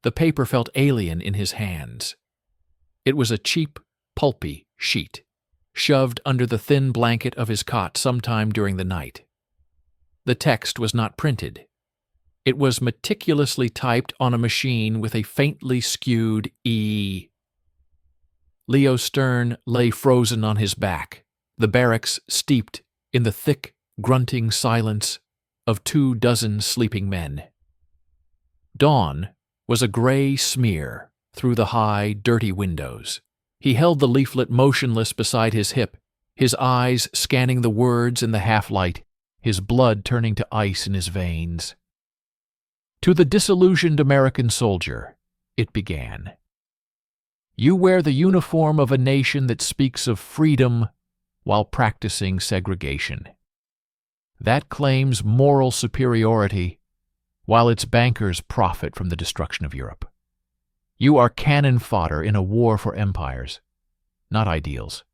The paper felt alien in his hands. It was a cheap, pulpy sheet, shoved under the thin blanket of his cot sometime during the night. The text was not printed. It was meticulously typed on a machine with a faintly skewed E. Leo Stern lay frozen on his back, the barracks steeped in the thick, grunting silence of 24 sleeping men. Dawn was a gray smear through the high, dirty windows. He held the leaflet motionless beside his hip, his eyes scanning the words in the half-light, his blood turning to ice in his veins. To the disillusioned American soldier, it began. You wear the uniform of a nation that speaks of freedom while practicing segregation. That claims moral superiority while its bankers profit from the destruction of Europe. You are cannon fodder in a war for empires, not ideals.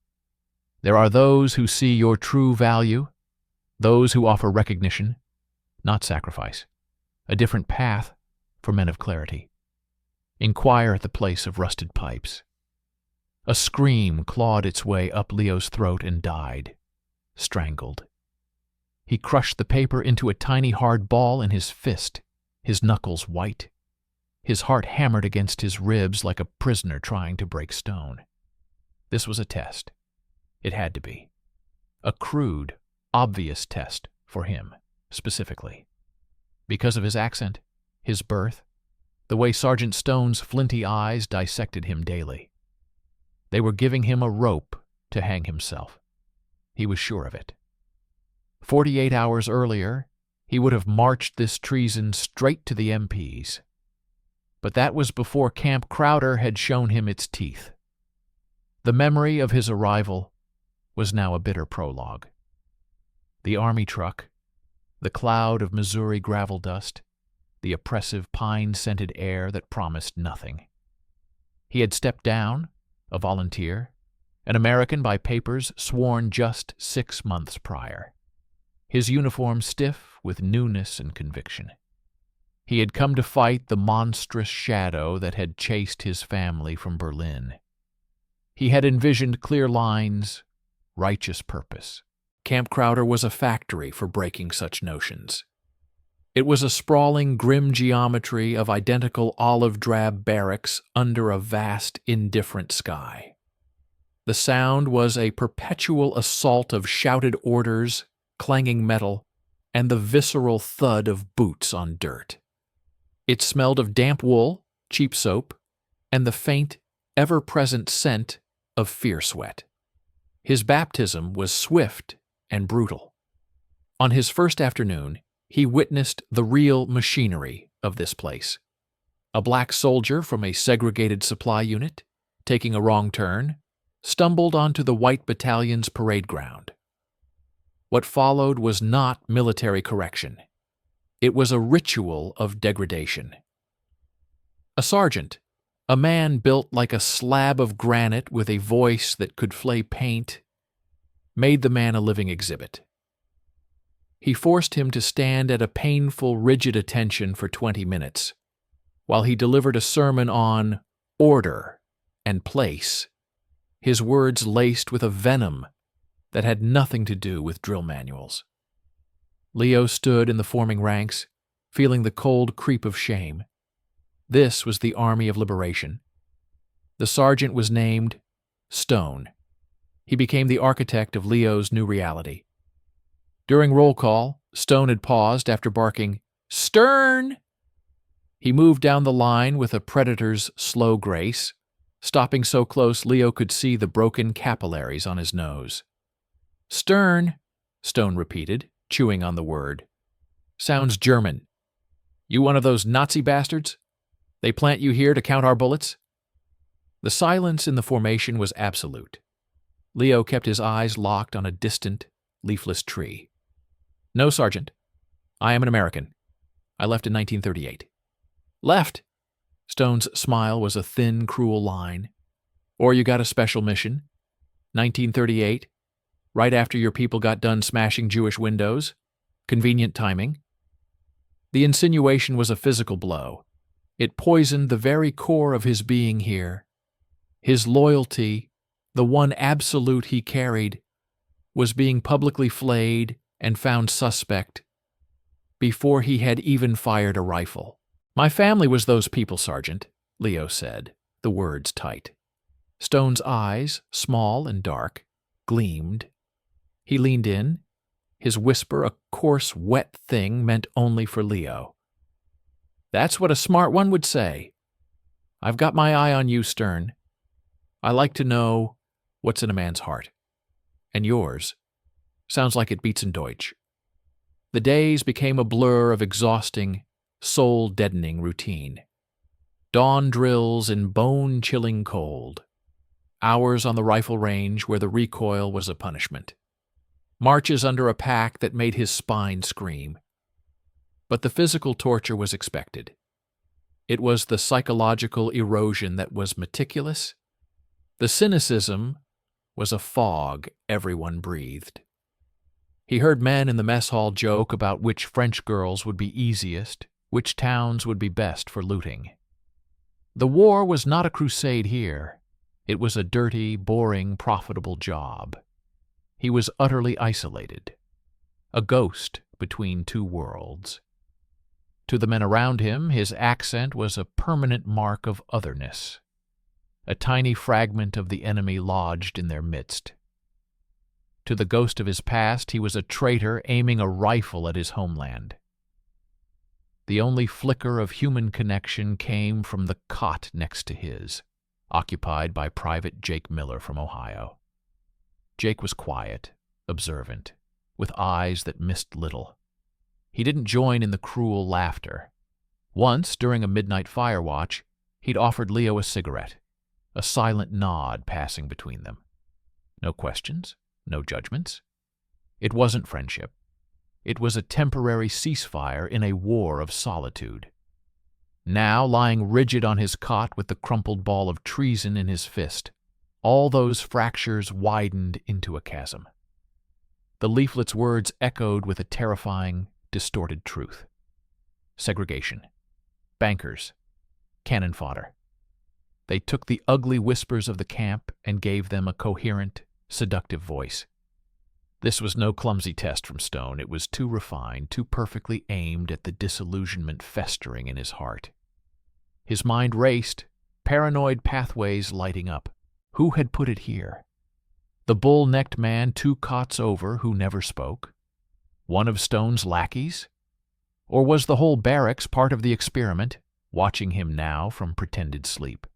There are those who see your true value, those who offer recognition, not sacrifice, a different path for men of clarity. Inquire at the place of rusted pipes. A scream clawed its way up Leo's throat and died, strangled. He crushed the paper into a tiny hard ball in his fist, his knuckles white. His heart hammered against his ribs like a prisoner trying to break stone. This was a test. It had to be. A crude, obvious test for him, specifically. Because of his accent, his birth, the way Sergeant Stone's flinty eyes dissected him daily. They were giving him a rope to hang himself. He was sure of it. 48 hours earlier, he would have marched this treason straight to the MPs. But that was before Camp Crowder had shown him its teeth. The memory of his arrival was now a bitter prologue. The army truck, the cloud of Missouri gravel dust, the oppressive pine-scented air that promised nothing. He had stepped down, a volunteer, an American by papers sworn just 6 months prior. His uniform stiff with newness and conviction. He had come to fight the monstrous shadow that had chased his family from Berlin. He had envisioned clear lines, righteous purpose. Camp Crowder was a factory for breaking such notions. It was a sprawling, grim geometry of identical olive-drab barracks under a vast, indifferent sky. The sound was a perpetual assault of shouted orders, clanging metal, and the visceral thud of boots on dirt. It smelled of damp wool, cheap soap, and the faint, ever-present scent of fear sweat. His baptism was swift and brutal. On his first afternoon, he witnessed the real machinery of this place. A black soldier from a segregated supply unit, taking a wrong turn, stumbled onto the White Battalion's parade ground. What followed was not military correction. It was a ritual of degradation. A sergeant, a man built like a slab of granite with a voice that could flay paint, made the man a living exhibit. He forced him to stand at a painful, rigid attention for 20 minutes, while he delivered a sermon on order and place, his words laced with a venom that had nothing to do with drill manuals. Leo stood in the forming ranks, feeling the cold creep of shame. This was the Army of Liberation. The sergeant was named Stone. He became the architect of Leo's new reality. During roll call, Stone had paused after barking, "Stern!" He moved down the line with a predator's slow grace, stopping so close Leo could see the broken capillaries on his nose. "Stern," Stone repeated, chewing on the word. "Sounds German. You one of those Nazi bastards? They plant you here to count our bullets?" The silence in the formation was absolute. Leo kept his eyes locked on a distant, leafless tree. "No, Sergeant. I am an American. I left in 1938. "Left?" Stone's smile was a thin, cruel line. "Or you got a special mission? 1938, right after your people got done smashing Jewish windows. Convenient timing." The insinuation was a physical blow. It poisoned the very core of his being here. His loyalty, the one absolute he carried, was being publicly flayed and found suspect before he had even fired a rifle. "My family was those people, Sergeant," Leo said, the words tight. Stone's eyes, small and dark, gleamed. He leaned in, his whisper a coarse, wet thing meant only for Leo. "That's what a smart one would say. I've got my eye on you, Stern. I like to know what's in a man's heart. And yours sounds like it beats in Deutsch." The days became a blur of exhausting, soul-deadening routine. Dawn drills in bone-chilling cold. Hours on the rifle range where the recoil was a punishment. Marches under a pack that made his spine scream. But the physical torture was expected. It was the psychological erosion that was meticulous. The cynicism was a fog everyone breathed. He heard men in the mess hall joke about which French girls would be easiest, which towns would be best for looting. The war was not a crusade here. It was a dirty, boring, profitable job. He was utterly isolated, a ghost between two worlds. To the men around him, his accent was a permanent mark of otherness, a tiny fragment of the enemy lodged in their midst. To the ghost of his past, he was a traitor aiming a rifle at his homeland. The only flicker of human connection came from the cot next to his, occupied by Private Jake Miller from Ohio. Jake was quiet, observant, with eyes that missed little. He didn't join in the cruel laughter. Once, during a midnight fire watch, he'd offered Leo a cigarette, a silent nod passing between them. No questions, no judgments. It wasn't friendship. It was a temporary ceasefire in a war of solitude. Now, lying rigid on his cot with the crumpled ball of treason in his fist, all those fractures widened into a chasm. The leaflet's words echoed with a terrifying, distorted truth. Segregation. Bankers. Cannon fodder. They took the ugly whispers of the camp and gave them a coherent, seductive voice. This was no clumsy test from Stone. It was too refined, too perfectly aimed at the disillusionment festering in his heart. His mind raced, paranoid pathways lighting up. Who had put it here? The bull-necked man 2 cots over who never spoke? One of Stone's lackeys? Or was the whole barracks part of the experiment, watching him now from pretended sleep?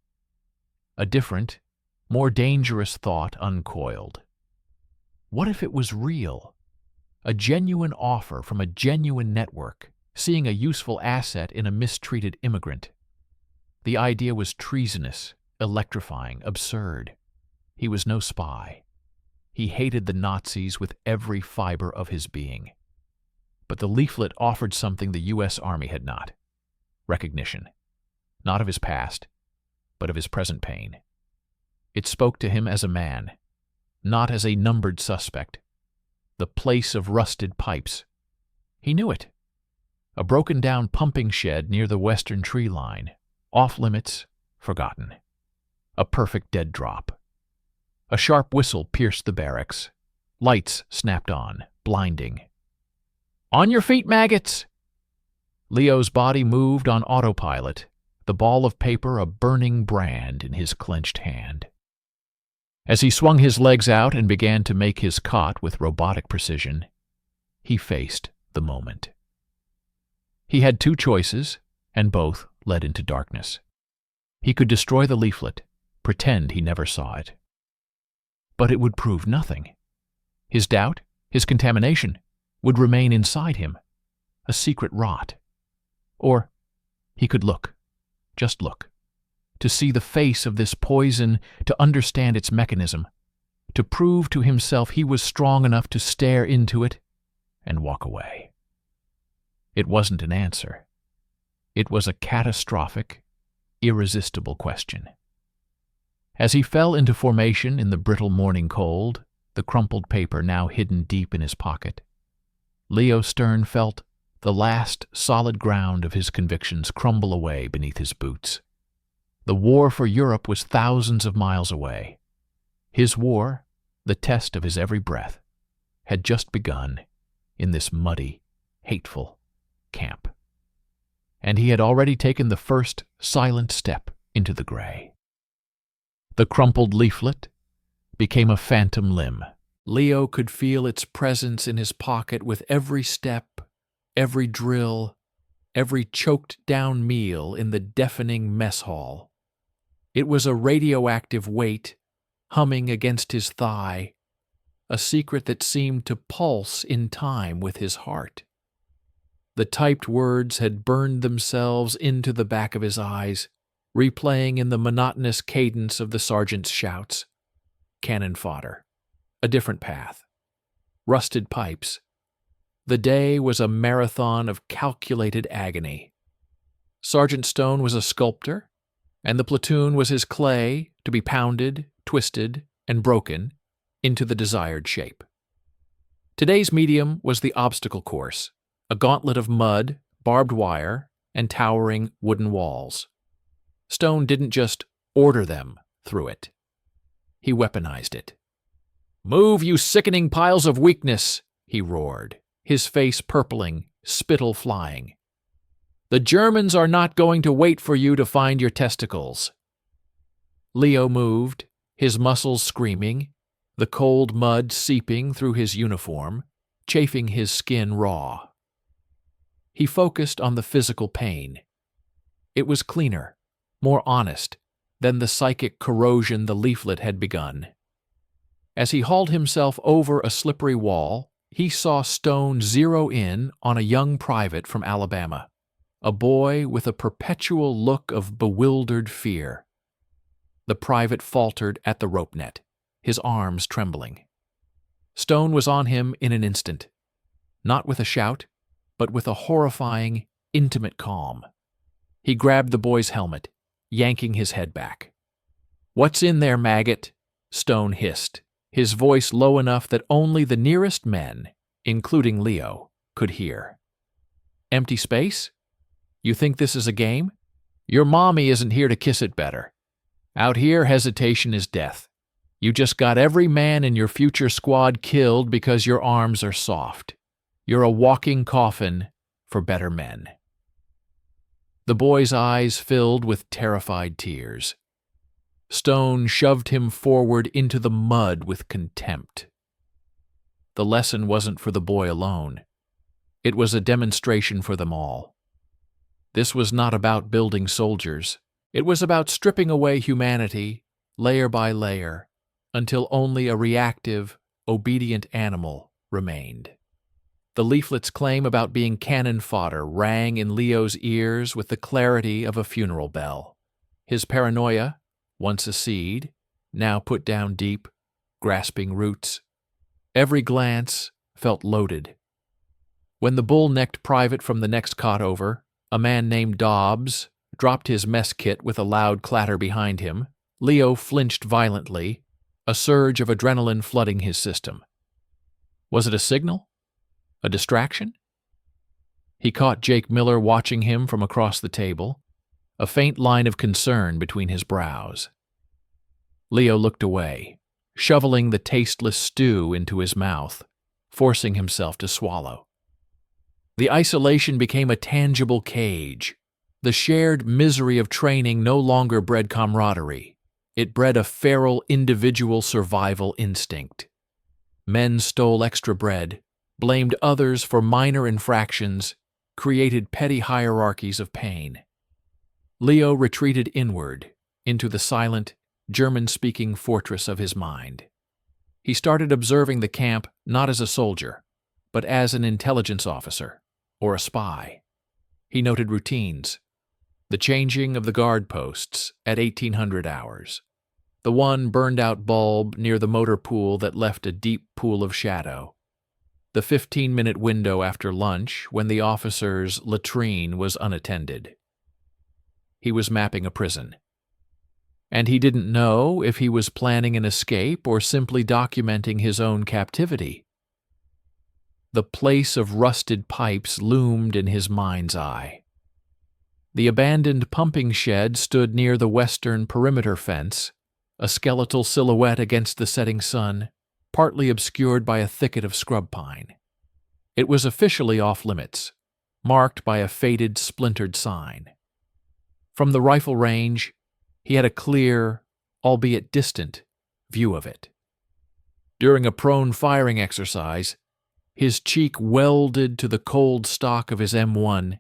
A different, more dangerous thought uncoiled. What if it was real? A genuine offer from a genuine network, seeing a useful asset in a mistreated immigrant. The idea was treasonous, electrifying, absurd. He was no spy. He hated the Nazis with every fiber of his being. But the leaflet offered something the U.S. Army had not. Recognition. Not of his past, but of his present pain. It spoke to him as a man, not as a numbered suspect. The place of rusted pipes. He knew it. A broken-down pumping shed near the western tree line. Off limits, forgotten. A perfect dead drop. A sharp whistle pierced the barracks. Lights snapped on, blinding. "On your feet, maggots!" Leo's body moved on autopilot, the ball of paper a burning brand in his clenched hand. As he swung his legs out and began to make his cot with robotic precision, he faced the moment. He had 2 choices, and both led into darkness. He could destroy the leaflet, pretend he never saw it. But it would prove nothing. His doubt, his contamination, would remain inside him, a secret rot. Or he could look, just look, to see the face of this poison, to understand its mechanism, to prove to himself he was strong enough to stare into it and walk away. It wasn't an answer. It was a catastrophic, irresistible question. As he fell into formation in the brittle morning cold, the crumpled paper now hidden deep in his pocket, Leo Stern felt the last solid ground of his convictions crumble away beneath his boots. The war for Europe was thousands of miles away. His war, the test of his every breath, had just begun in this muddy, hateful camp. And he had already taken the first silent step into the gray. The crumpled leaflet became a phantom limb. Leo could feel its presence in his pocket with every step, every drill, every choked-down meal in the deafening mess hall. It was a radioactive weight humming against his thigh, a secret that seemed to pulse in time with his heart. The typed words had burned themselves into the back of his eyes, replaying in the monotonous cadence of the sergeant's shouts. Cannon fodder. A different path. Rusted pipes. The day was a marathon of calculated agony. Sergeant Stone was a sculptor, and the platoon was his clay to be pounded, twisted, and broken into the desired shape. Today's medium was the obstacle course, a gauntlet of mud, barbed wire, and towering wooden walls. Stone didn't just order them through it. He weaponized it. "Move, you sickening piles of weakness!" he roared, his face purpling, spittle flying. "The Germans are not going to wait for you to find your testicles." Leo moved, his muscles screaming, the cold mud seeping through his uniform, chafing his skin raw. He focused on the physical pain. It was cleaner, more honest, than the psychic corrosion the leaflet had begun. As he hauled himself over a slippery wall, he saw Stone zero in on a young private from Alabama, a boy with a perpetual look of bewildered fear. The private faltered at the rope net, his arms trembling. Stone was on him in an instant, not with a shout, but with a horrifying, intimate calm. He grabbed the boy's helmet, yanking his head back. "What's in there, maggot?" Stone hissed, his voice low enough that only the nearest men, including Leo, could hear. "Empty space? You think this is a game? Your mommy isn't here to kiss it better. Out here, hesitation is death. You just got every man in your future squad killed because your arms are soft. You're a walking coffin for better men." The boy's eyes filled with terrified tears. Stone shoved him forward into the mud with contempt. The lesson wasn't for the boy alone. It was a demonstration for them all. This was not about building soldiers. It was about stripping away humanity, layer by layer, until only a reactive, obedient animal remained. The leaflet's claim about being cannon fodder rang in Leo's ears with the clarity of a funeral bell. His paranoia, once a seed, now put down deep, grasping roots. Every glance felt loaded. When the bull-necked private from the next cot over, a man named Dobbs, dropped his mess kit with a loud clatter behind him, Leo flinched violently, a surge of adrenaline flooding his system. Was it a signal? A distraction? He caught Jake Miller watching him from across the table, a faint line of concern between his brows. Leo looked away, shoveling the tasteless stew into his mouth, forcing himself to swallow. The isolation became a tangible cage. The shared misery of training no longer bred camaraderie. It bred a feral individual survival instinct. Men stole extra bread, blamed others for minor infractions, created petty hierarchies of pain. Leo retreated inward, into the silent, German-speaking fortress of his mind. He started observing the camp not as a soldier, but as an intelligence officer, or a spy. He noted routines. The changing of the guard posts at 1800 hours. The one burned-out bulb near the motor pool that left a deep pool of shadow. The 15-minute window after lunch when the officer's latrine was unattended. He was mapping a prison. And he didn't know if he was planning an escape or simply documenting his own captivity. The place of rusted pipes loomed in his mind's eye. The abandoned pumping shed stood near the western perimeter fence, a skeletal silhouette against the setting sun, partly obscured by a thicket of scrub pine. It was officially off-limits, marked by a faded, splintered sign. From the rifle range, he had a clear, albeit distant, view of it. During a prone firing exercise, his cheek welded to the cold stock of his M1.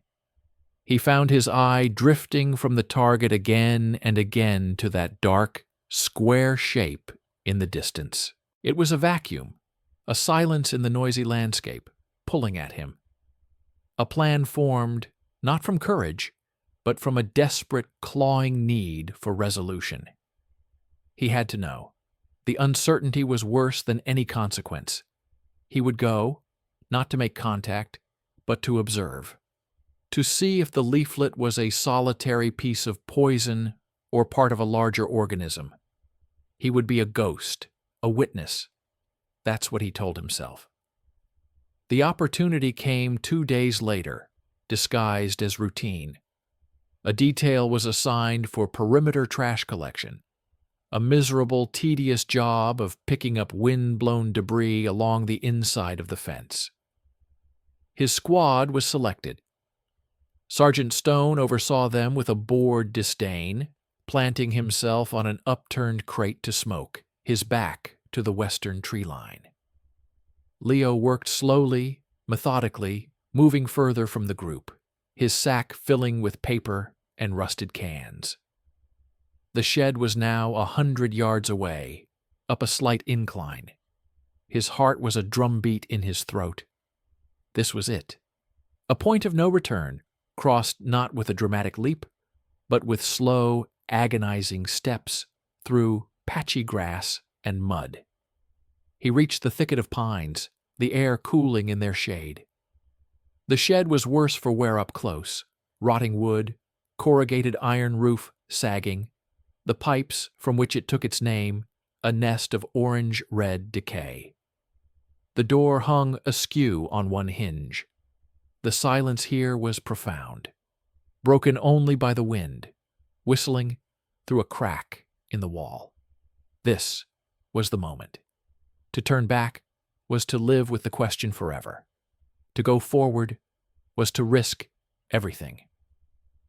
He found his eye drifting from the target again and again to that dark, square shape in the distance. It was a vacuum, a silence in the noisy landscape, pulling at him. A plan formed, not from courage, but from a desperate, clawing need for resolution. He had to know. The uncertainty was worse than any consequence. He would go, not to make contact, but to observe, to see if the leaflet was a solitary piece of poison or part of a larger organism. He would be a ghost, a witness. That's what he told himself. The opportunity came 2 days later, disguised as routine. A detail was assigned for perimeter trash collection, a miserable, tedious job of picking up wind-blown debris along the inside of the fence. His squad was selected. Sergeant Stone oversaw them with a bored disdain, planting himself on an upturned crate to smoke, his back to the western tree line. Leo worked slowly, methodically, moving further from the group, his sack filling with paper and rusted cans. The shed was now 100 yards away, up a slight incline. His heart was a drumbeat in his throat. This was it. A point of no return, crossed not with a dramatic leap, but with slow, agonizing steps through patchy grass and mud. He reached the thicket of pines, the air cooling in their shade. The shed was worse for wear up close, rotting wood, corrugated iron roof sagging, the pipes from which it took its name, a nest of orange-red decay. The door hung askew on one hinge. The silence here was profound, broken only by the wind, whistling through a crack in the wall. This was the moment. To turn back was to live with the question forever. To go forward was to risk everything.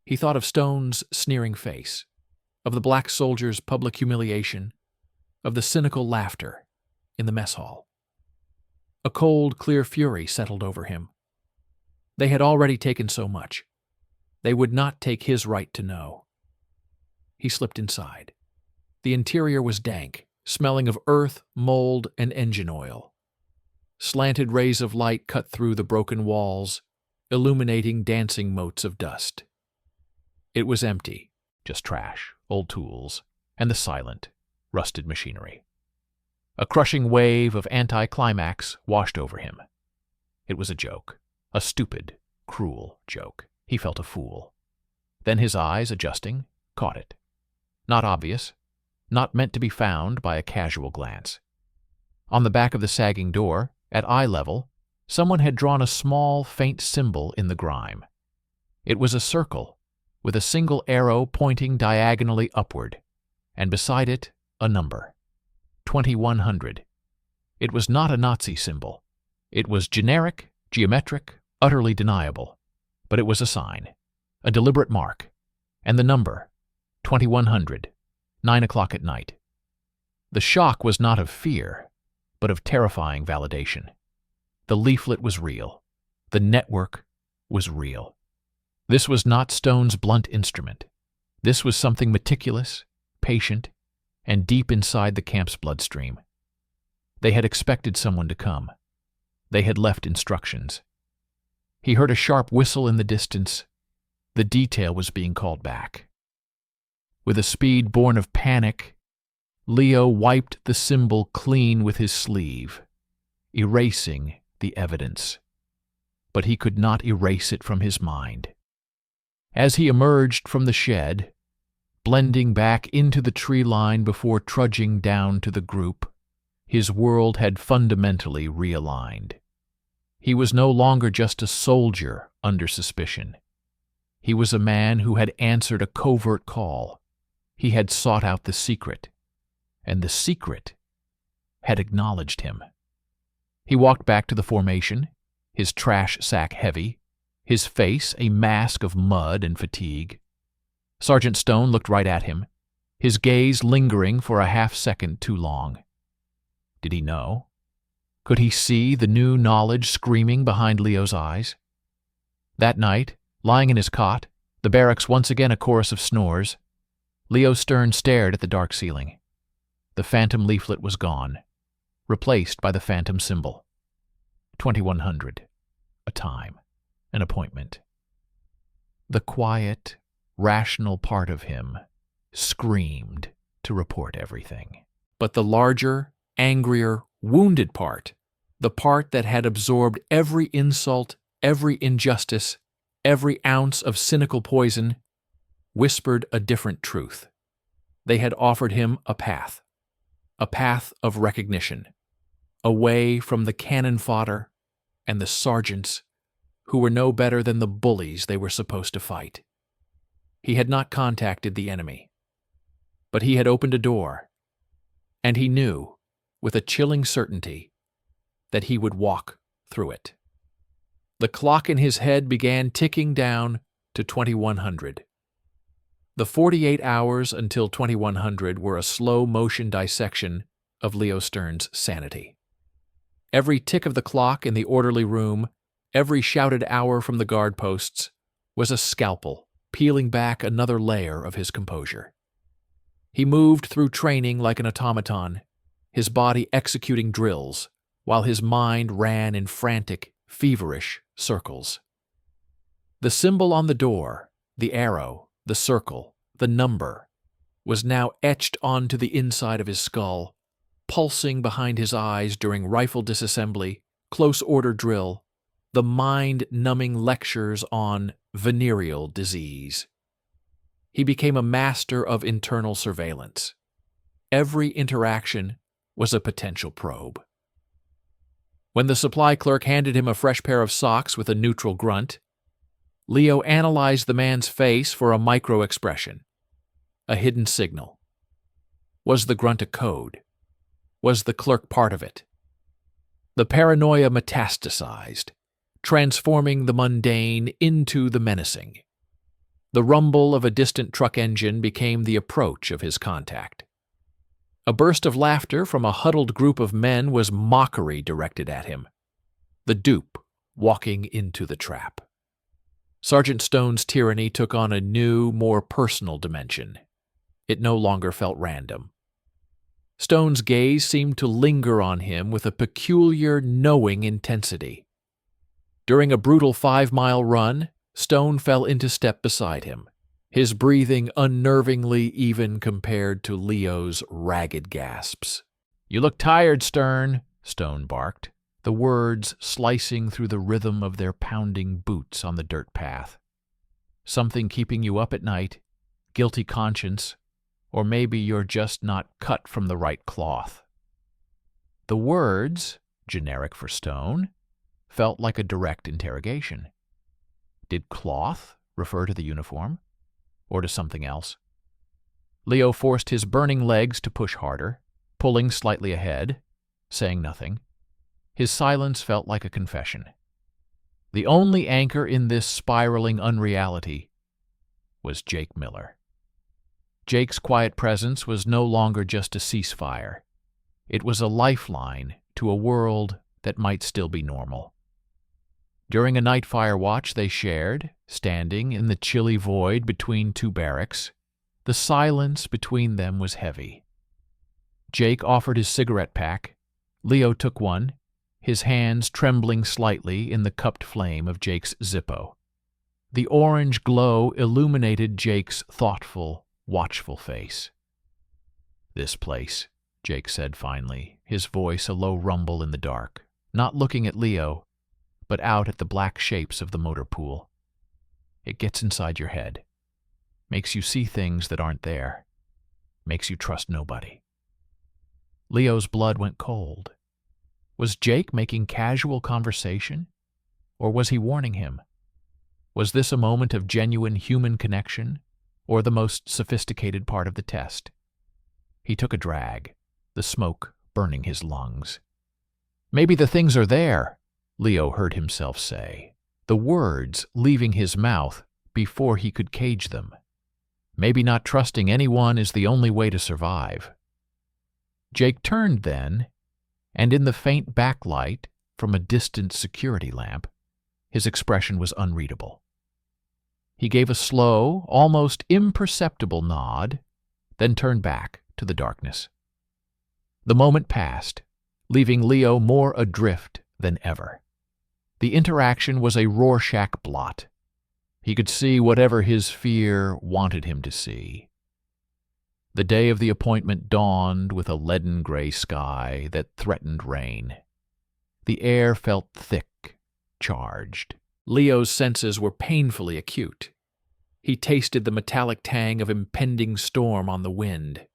He thought of Stone's sneering face, of the black soldier's public humiliation, of the cynical laughter in the mess hall. A cold, clear fury settled over him. They had already taken so much. They would not take his right to know. He slipped inside. The interior was dank, smelling of earth, mold, and engine oil. Slanted rays of light cut through the broken walls, illuminating dancing motes of dust. It was empty, just trash, old tools, and the silent, rusted machinery. A crushing wave of anticlimax washed over him. It was a joke, a stupid, cruel joke. He felt a fool. Then his eyes, adjusting, caught it. Not obvious, not meant to be found by a casual glance. On the back of the sagging door, at eye level, someone had drawn a small, faint symbol in the grime. It was a circle, with a single arrow pointing diagonally upward, and beside it, a number. 2100. It was not a Nazi symbol. It was generic, geometric, utterly deniable. But it was a sign, a deliberate mark, and the number, 2100, 9 o'clock at night. The shock was not of fear, but of terrifying validation. The leaflet was real. The network was real. This was not Stone's blunt instrument. This was something meticulous, patient, and deep inside the camp's bloodstream. They had expected someone to come. They had left instructions. He heard a sharp whistle in the distance. The detail was being called back. With a speed born of panic, Leo wiped the symbol clean with his sleeve, erasing the evidence. But he could not erase it from his mind. As he emerged from the shed, blending back into the tree line before trudging down to the group, his world had fundamentally realigned. He was no longer just a soldier under suspicion. He was a man who had answered a covert call. He had sought out the secret, and the secret had acknowledged him. He walked back to the formation, his trash sack heavy, his face a mask of mud and fatigue. Sergeant Stone looked right at him, his gaze lingering for a half-second too long. Did he know? Could he see the new knowledge screaming behind Leo's eyes? That night, lying in his cot, the barracks once again a chorus of snores, Leo Stern stared at the dark ceiling. The phantom leaflet was gone, replaced by the phantom symbol. 2100. A time. An appointment. The quiet, rational part of him screamed to report everything. But the larger, angrier, wounded part, the part that had absorbed every insult, every injustice, every ounce of cynical poison, whispered a different truth. They had offered him a path of recognition, away from the cannon fodder and the sergeants who were no better than the bullies they were supposed to fight. He had not contacted the enemy, but he had opened a door, and he knew, with a chilling certainty, that he would walk through it. The clock in his head began ticking down to 2100. The 48 hours until 2100 were a slow-motion dissection of Leo Stern's sanity. Every tick of the clock in the orderly room, every shouted hour from the guard posts, was a scalpel peeling back another layer of his composure. He moved through training like an automaton, his body executing drills, while his mind ran in frantic, feverish circles. The symbol on the door, the arrow, the circle, the number, was now etched onto the inside of his skull, pulsing behind his eyes during rifle disassembly, close-order drill, the mind-numbing lectures on venereal disease. He became a master of internal surveillance. Every interaction was a potential probe. When the supply clerk handed him a fresh pair of socks with a neutral grunt, Leo analyzed the man's face for a micro-expression, a hidden signal. Was the grunt a code? Was the clerk part of it? The paranoia metastasized, transforming the mundane into the menacing. The rumble of a distant truck engine became the approach of his contact. A burst of laughter from a huddled group of men was mockery directed at him. The dupe walking into the trap. Sergeant Stone's tyranny took on a new, more personal dimension. It no longer felt random. Stone's gaze seemed to linger on him with a peculiar, knowing intensity. During a brutal 5-mile run, Stone fell into step beside him, his breathing unnervingly even compared to Leo's ragged gasps. "You look tired, Stern," Stone barked, the words slicing through the rhythm of their pounding boots on the dirt path. "Something keeping you up at night, guilty conscience, or maybe you're just not cut from the right cloth." The words, generic for Stone, felt like a direct interrogation. Did cloth refer to the uniform, or to something else? Leo forced his burning legs to push harder, pulling slightly ahead, saying nothing. His silence felt like a confession. The only anchor in this spiraling unreality was Jake Miller. Jake's quiet presence was no longer just a ceasefire. It was a lifeline to a world that might still be normal. During a night fire watch they shared, standing in the chilly void between two barracks, the silence between them was heavy. Jake offered his cigarette pack. Leo took one, his hands trembling slightly in the cupped flame of Jake's Zippo. The orange glow illuminated Jake's thoughtful, watchful face. "This place," Jake said finally, his voice a low rumble in the dark, not looking at Leo, but out at the black shapes of the motor pool. "It gets inside your head, makes you see things that aren't there, makes you trust nobody." Leo's blood went cold. Was Jake making casual conversation, or was he warning him? Was this a moment of genuine human connection, or the most sophisticated part of the test? He took a drag, the smoke burning his lungs. "Maybe the things are there," Leo heard himself say, the words leaving his mouth before he could cage them. Maybe not trusting anyone is the only way to survive. Jake turned then, and in the faint backlight from a distant security lamp, his expression was unreadable. He gave a slow, almost imperceptible nod, then turned back to the darkness. The moment passed, leaving Leo more adrift than ever. The interaction was a Rorschach blot. He could see whatever his fear wanted him to see. The day of the appointment dawned with a leaden gray sky that threatened rain. The air felt thick, charged. Leo's senses were painfully acute. He tasted the metallic tang of impending storm on the wind.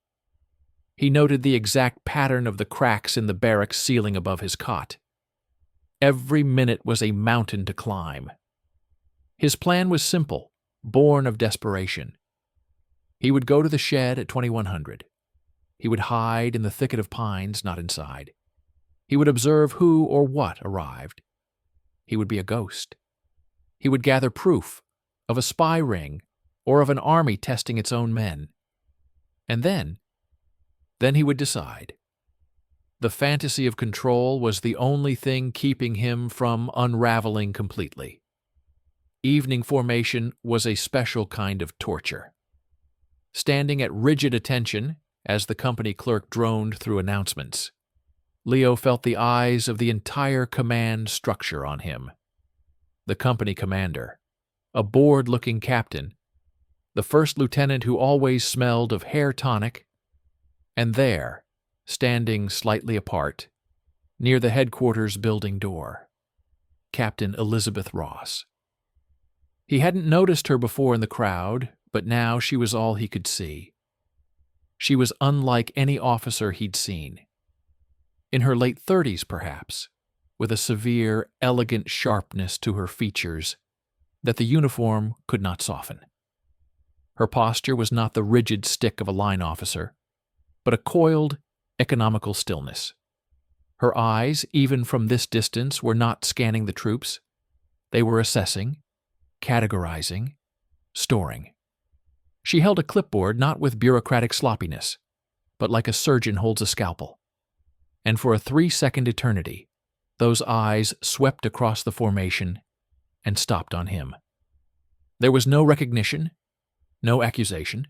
He noted the exact pattern of the cracks in the barracks ceiling above his cot. Every minute was a mountain to climb. His plan was simple, born of desperation. He would go to the shed at 2100. He would hide in the thicket of pines, not inside. He would observe who or what arrived. He would be a ghost. He would gather proof of a spy ring or of an army testing its own men. And then he would decide. The fantasy of control was the only thing keeping him from unraveling completely. Evening formation was a special kind of torture. Standing at rigid attention as the company clerk droned through announcements, Leo felt the eyes of the entire command structure on him. The company commander, a bored-looking captain, the first lieutenant who always smelled of hair tonic, and there, standing slightly apart, near the headquarters building door, Captain Elizabeth Ross. He hadn't noticed her before in the crowd, but now she was all he could see. She was unlike any officer he'd seen. In her late 30s, perhaps, with a severe, elegant sharpness to her features that the uniform could not soften. Her posture was not the rigid stick of a line officer, but a coiled, economical stillness. Her eyes, even from this distance, were not scanning the troops. They were assessing, categorizing, storing. She held a clipboard not with bureaucratic sloppiness, but like a surgeon holds a scalpel. And for a 3-second eternity, those eyes swept across the formation and stopped on him. There was no recognition, no accusation,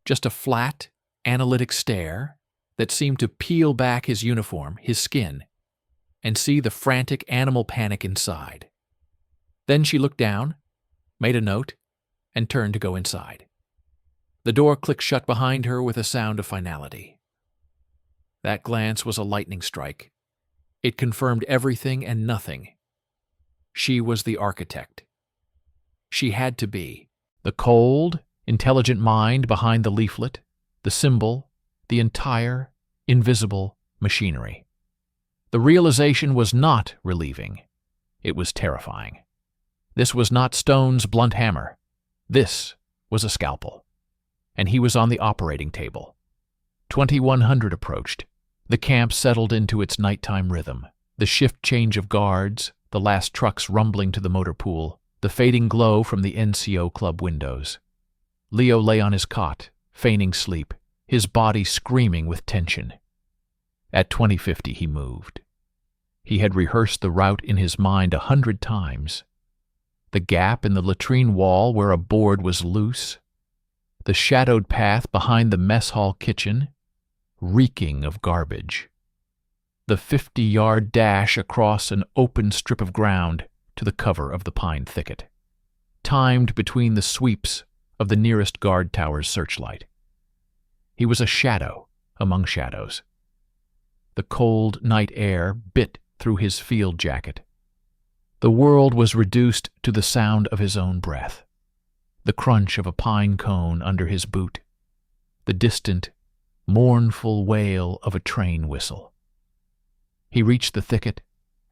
just a flat, analytic stare that seemed to peel back his uniform, his skin, and see the frantic animal panic inside. Then she looked down, made a note, and turned to go inside. The door clicked shut behind her with a sound of finality. That glance was a lightning strike. It confirmed everything and nothing. She was the architect. She had to be. The cold, intelligent mind behind the leaflet, the symbol, the entire, invisible machinery. The realization was not relieving. It was terrifying. This was not Stone's blunt hammer. This was a scalpel. And he was on the operating table. 2100 approached. The camp settled into its nighttime rhythm. The shift change of guards, the last trucks rumbling to the motor pool, the fading glow from the NCO club windows. Leo lay on his cot, feigning sleep, his body screaming with tension. At 2050 he moved. He had rehearsed the route in his mind 100 times. The gap in the latrine wall where a board was loose, the shadowed path behind the mess hall kitchen, reeking of garbage. The 50-yard dash across an open strip of ground to the cover of the pine thicket, timed between the sweeps of the nearest guard tower's searchlight. He was a shadow among shadows. The cold night air bit through his field jacket. The world was reduced to the sound of his own breath, the crunch of a pine cone under his boot, the distant, mournful wail of a train whistle. He reached the thicket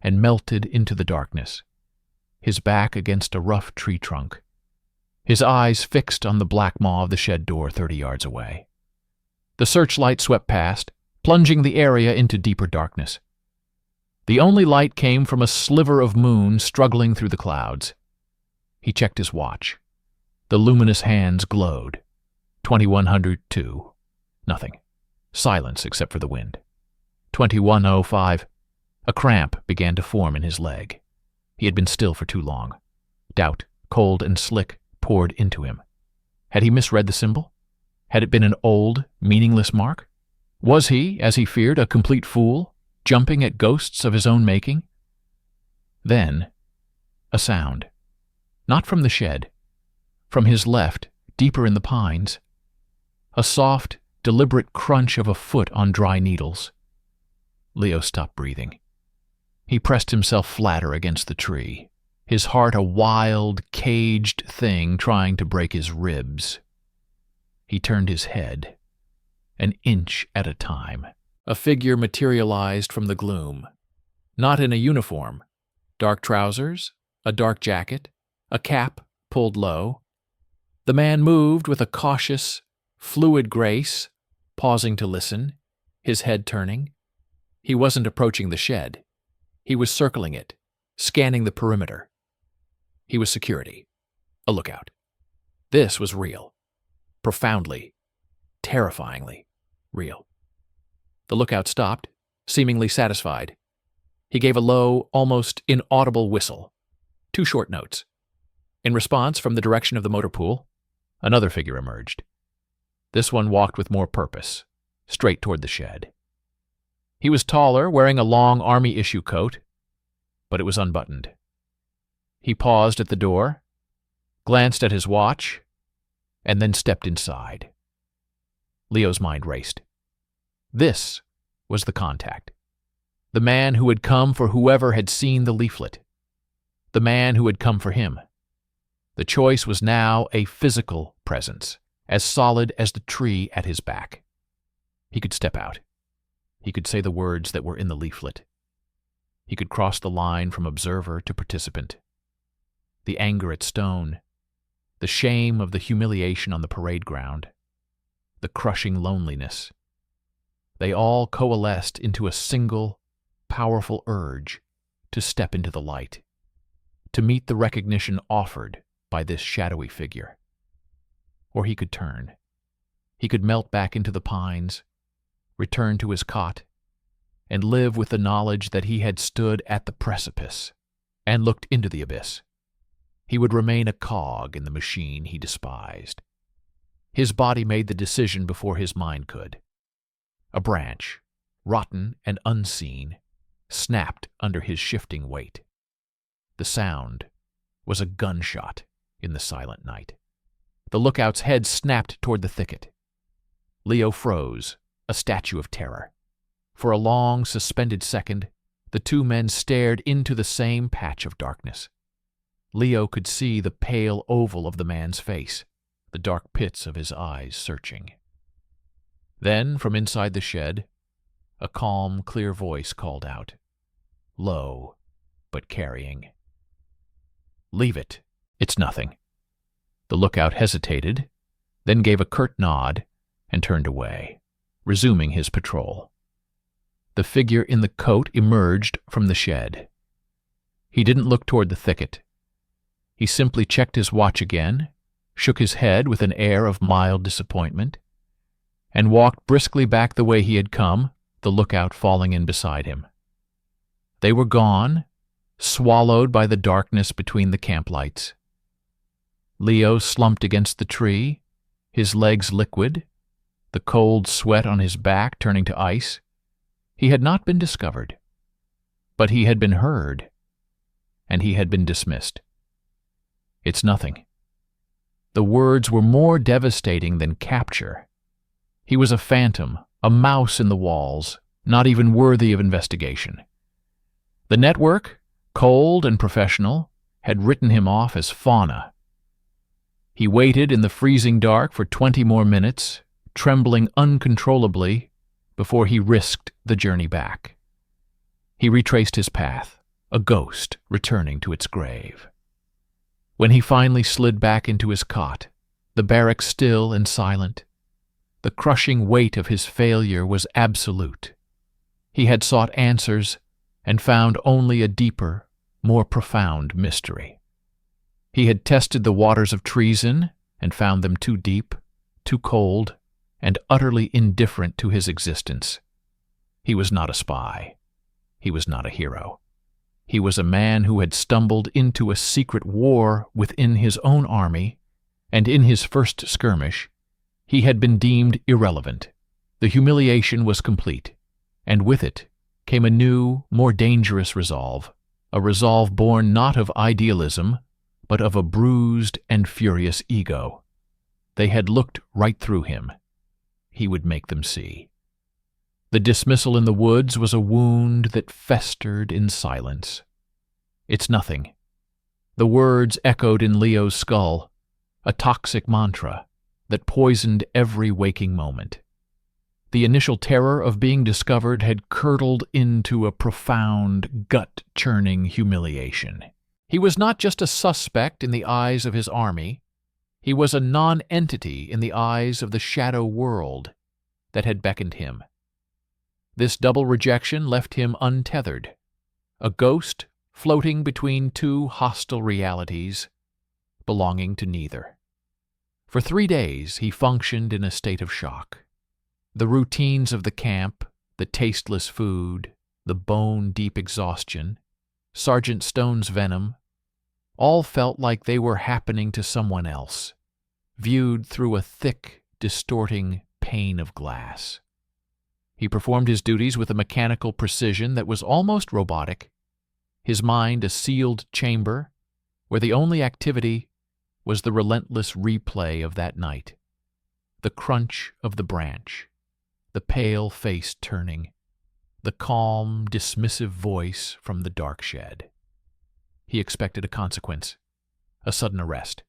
and melted into the darkness, his back against a rough tree trunk, his eyes fixed on the black maw of the shed door 30 yards away. The searchlight swept past, plunging the area into deeper darkness. The only light came from a sliver of moon struggling through the clouds. He checked his watch. The luminous hands glowed. 2102. Nothing. Silence except for the wind. 2105. A cramp began to form in his leg. He had been still for too long. Doubt, cold and slick, poured into him. Had he misread the symbol? Had it been an old, meaningless mark? Was he, as he feared, a complete fool, jumping at ghosts of his own making? Then, a sound. Not from the shed. From his left, deeper in the pines. A soft, deliberate crunch of a foot on dry needles. Leo stopped breathing. He pressed himself flatter against the tree, his heart a wild, caged thing trying to break his ribs. He turned his head, an inch at a time. A figure materialized from the gloom. Not in a uniform. Dark trousers, a dark jacket, a cap pulled low. The man moved with a cautious, fluid grace, pausing to listen, his head turning. He wasn't approaching the shed. He was circling it, scanning the perimeter. He was security, a lookout. This was real. Profoundly, terrifyingly real. The lookout stopped, seemingly satisfied. He gave a low, almost inaudible whistle. 2 short notes. In response, from the direction of the motor pool, another figure emerged. This one walked with more purpose, straight toward the shed. He was taller, wearing a long Army-issue coat, but it was unbuttoned. He paused at the door, glanced at his watch, and then stepped inside. Leo's mind raced. This was the contact. The man who had come for whoever had seen the leaflet. The man who had come for him. The choice was now a physical presence, as solid as the tree at his back. He could step out. He could say the words that were in the leaflet. He could cross the line from observer to participant. The anger at Stone, the shame of the humiliation on the parade ground, the crushing loneliness. They all coalesced into a single, powerful urge to step into the light, to meet the recognition offered by this shadowy figure. Or he could turn. He could melt back into the pines, return to his cot, and live with the knowledge that he had stood at the precipice and looked into the abyss. He would remain a cog in the machine he despised. His body made the decision before his mind could. A branch, rotten and unseen, snapped under his shifting weight. The sound was a gunshot in the silent night. The lookout's head snapped toward the thicket. Leo froze, a statue of terror. For a long, suspended second, the two men stared into the same patch of darkness. Leo could see the pale oval of the man's face, the dark pits of his eyes searching. Then, from inside the shed, a calm, clear voice called out, low, but carrying. "Leave it. It's nothing." The lookout hesitated, then gave a curt nod and turned away, resuming his patrol. The figure in the coat emerged from the shed. He didn't look toward the thicket. He simply checked his watch again, shook his head with an air of mild disappointment, and walked briskly back the way he had come, the lookout falling in beside him. They were gone, swallowed by the darkness between the camp lights. Leo slumped against the tree, his legs liquid, the cold sweat on his back turning to ice. He had not been discovered, but he had been heard, and he had been dismissed. It's nothing. The words were more devastating than capture. He was a phantom, a mouse in the walls, not even worthy of investigation. The network, cold and professional, had written him off as fauna. He waited in the freezing dark for 20 more minutes, trembling uncontrollably, before he risked the journey back. He retraced his path, a ghost returning to its grave. When he finally slid back into his cot, the barracks still and silent, the crushing weight of his failure was absolute. He had sought answers and found only a deeper, more profound mystery. He had tested the waters of treason and found them too deep, too cold, and utterly indifferent to his existence. He was not a spy. He was not a hero. He was a man who had stumbled into a secret war within his own army, and in his first skirmish, he had been deemed irrelevant. The humiliation was complete, and with it came a new, more dangerous resolve, a resolve born not of idealism, but of a bruised and furious ego. They had looked right through him. He would make them see. The dismissal in the woods was a wound that festered in silence. "It's nothing." The words echoed in Leo's skull, a toxic mantra that poisoned every waking moment. The initial terror of being discovered had curdled into a profound, gut-churning humiliation. He was not just a suspect in the eyes of his army. He was a non-entity in the eyes of the shadow world that had beckoned him. This double rejection left him untethered, a ghost floating between two hostile realities, belonging to neither. For 3 days he functioned in a state of shock. The routines of the camp, the tasteless food, the bone-deep exhaustion, Sergeant Stone's venom, all felt like they were happening to someone else, viewed through a thick, distorting pane of glass. He performed his duties with a mechanical precision that was almost robotic, his mind a sealed chamber where the only activity was the relentless replay of that night, the crunch of the branch, the pale face turning, the calm, dismissive voice from the dark shed. He expected a consequence, a sudden arrest,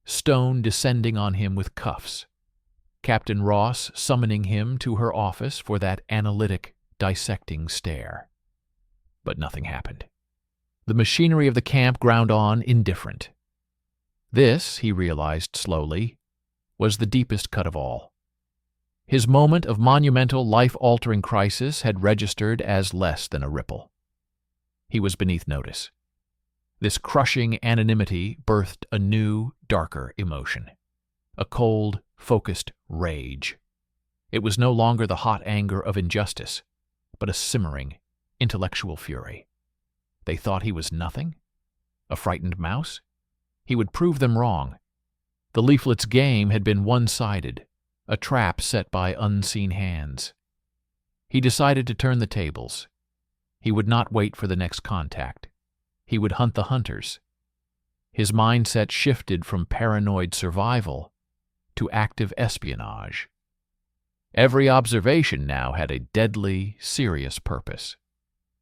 Stone descending on him with cuffs, Captain Ross summoning him to her office for that analytic, dissecting stare. But nothing happened. The machinery of the camp ground on indifferent. This, he realized slowly, was the deepest cut of all. His moment of monumental, life-altering crisis had registered as less than a ripple. He was beneath notice. This crushing anonymity birthed a new, darker emotion, a cold, focused rage. It was no longer the hot anger of injustice, but a simmering, intellectual fury. They thought he was nothing? A frightened mouse? He would prove them wrong. The leaflet's game had been one-sided, a trap set by unseen hands. He decided to turn the tables. He would not wait for the next contact. He would hunt the hunters. His mindset shifted from paranoid survival to active espionage. Every observation now had a deadly, serious purpose.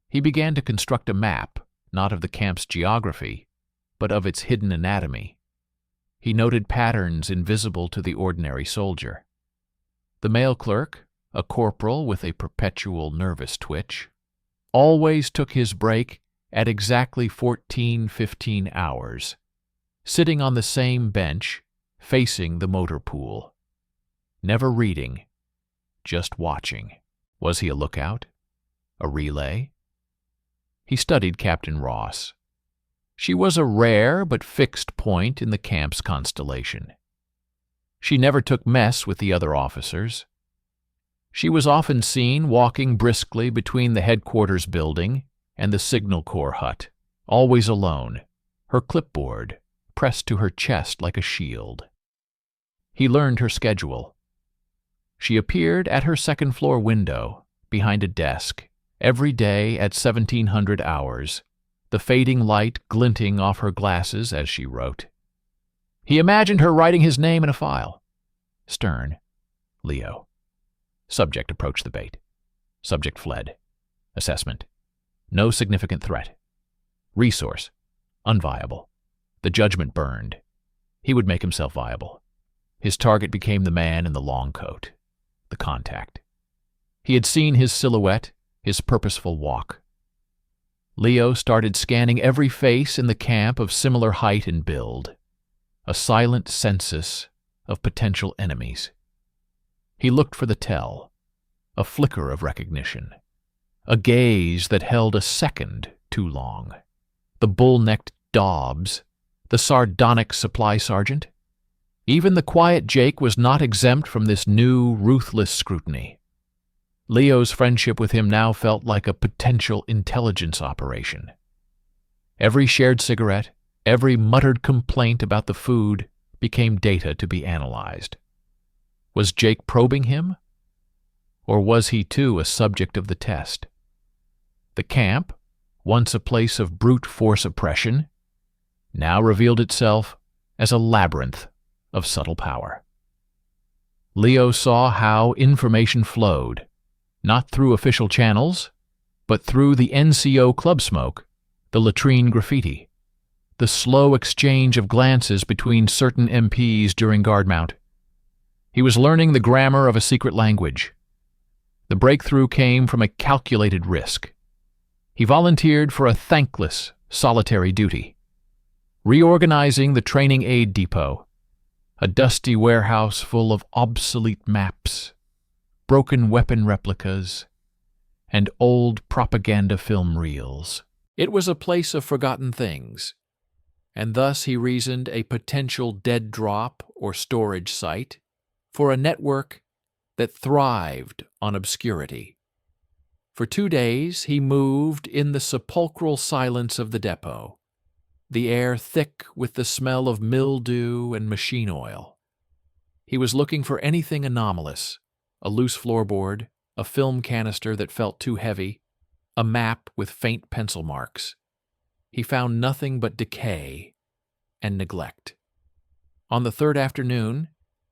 He began to construct a map, not of the camp's geography, but of its hidden anatomy. He noted patterns invisible to the ordinary soldier. The mail clerk, a corporal with a perpetual nervous twitch, always took his break at exactly 14:15 hours, sitting on the same bench, facing the motor pool. Never reading, just watching. Was he a lookout? A relay? He studied Captain Ross. She was a rare but fixed point in the camp's constellation. She never took mess with the other officers. She was often seen walking briskly between the headquarters building and the signal corps hut, always alone, her clipboard pressed to her chest like a shield. He learned her schedule. She appeared at her second-floor window, behind a desk, every day at 1700 hours, the fading light glinting off her glasses as she wrote. He imagined her writing his name in a file. Stern, Leo. Subject approached the bait. Subject fled. Assessment. No significant threat. Resource. Unviable. The judgment burned. He would make himself viable. His target became the man in the long coat. The contact. He had seen his silhouette, his purposeful walk. Leo started scanning every face in the camp of similar height and build, a silent census of potential enemies. He looked for the tell, a flicker of recognition, a gaze that held a second too long. The bull-necked Dobbs, the sardonic supply sergeant. Even the quiet Jake was not exempt from this new, ruthless scrutiny. Leo's friendship with him now felt like a potential intelligence operation. Every shared cigarette, every muttered complaint about the food became data to be analyzed. Was Jake probing him? Or was he too a subject of the test? The camp, once a place of brute force oppression, now revealed itself as a labyrinth of subtle power. Leo saw how information flowed, not through official channels, but through the NCO club smoke, the latrine graffiti, the slow exchange of glances between certain MPs during guard mount. He was learning the grammar of a secret language. The breakthrough came from a calculated risk. He volunteered for a thankless, solitary duty, reorganizing the training aid depot, a dusty warehouse full of obsolete maps, broken weapon replicas, and old propaganda film reels. It was a place of forgotten things, and thus he reasoned a potential dead drop or storage site for a network that thrived on obscurity. For 2 days he moved in the sepulchral silence of the depot, the air thick with the smell of mildew and machine oil. He was looking for anything anomalous, a loose floorboard, a film canister that felt too heavy, a map with faint pencil marks. He found nothing but decay and neglect. On the third afternoon,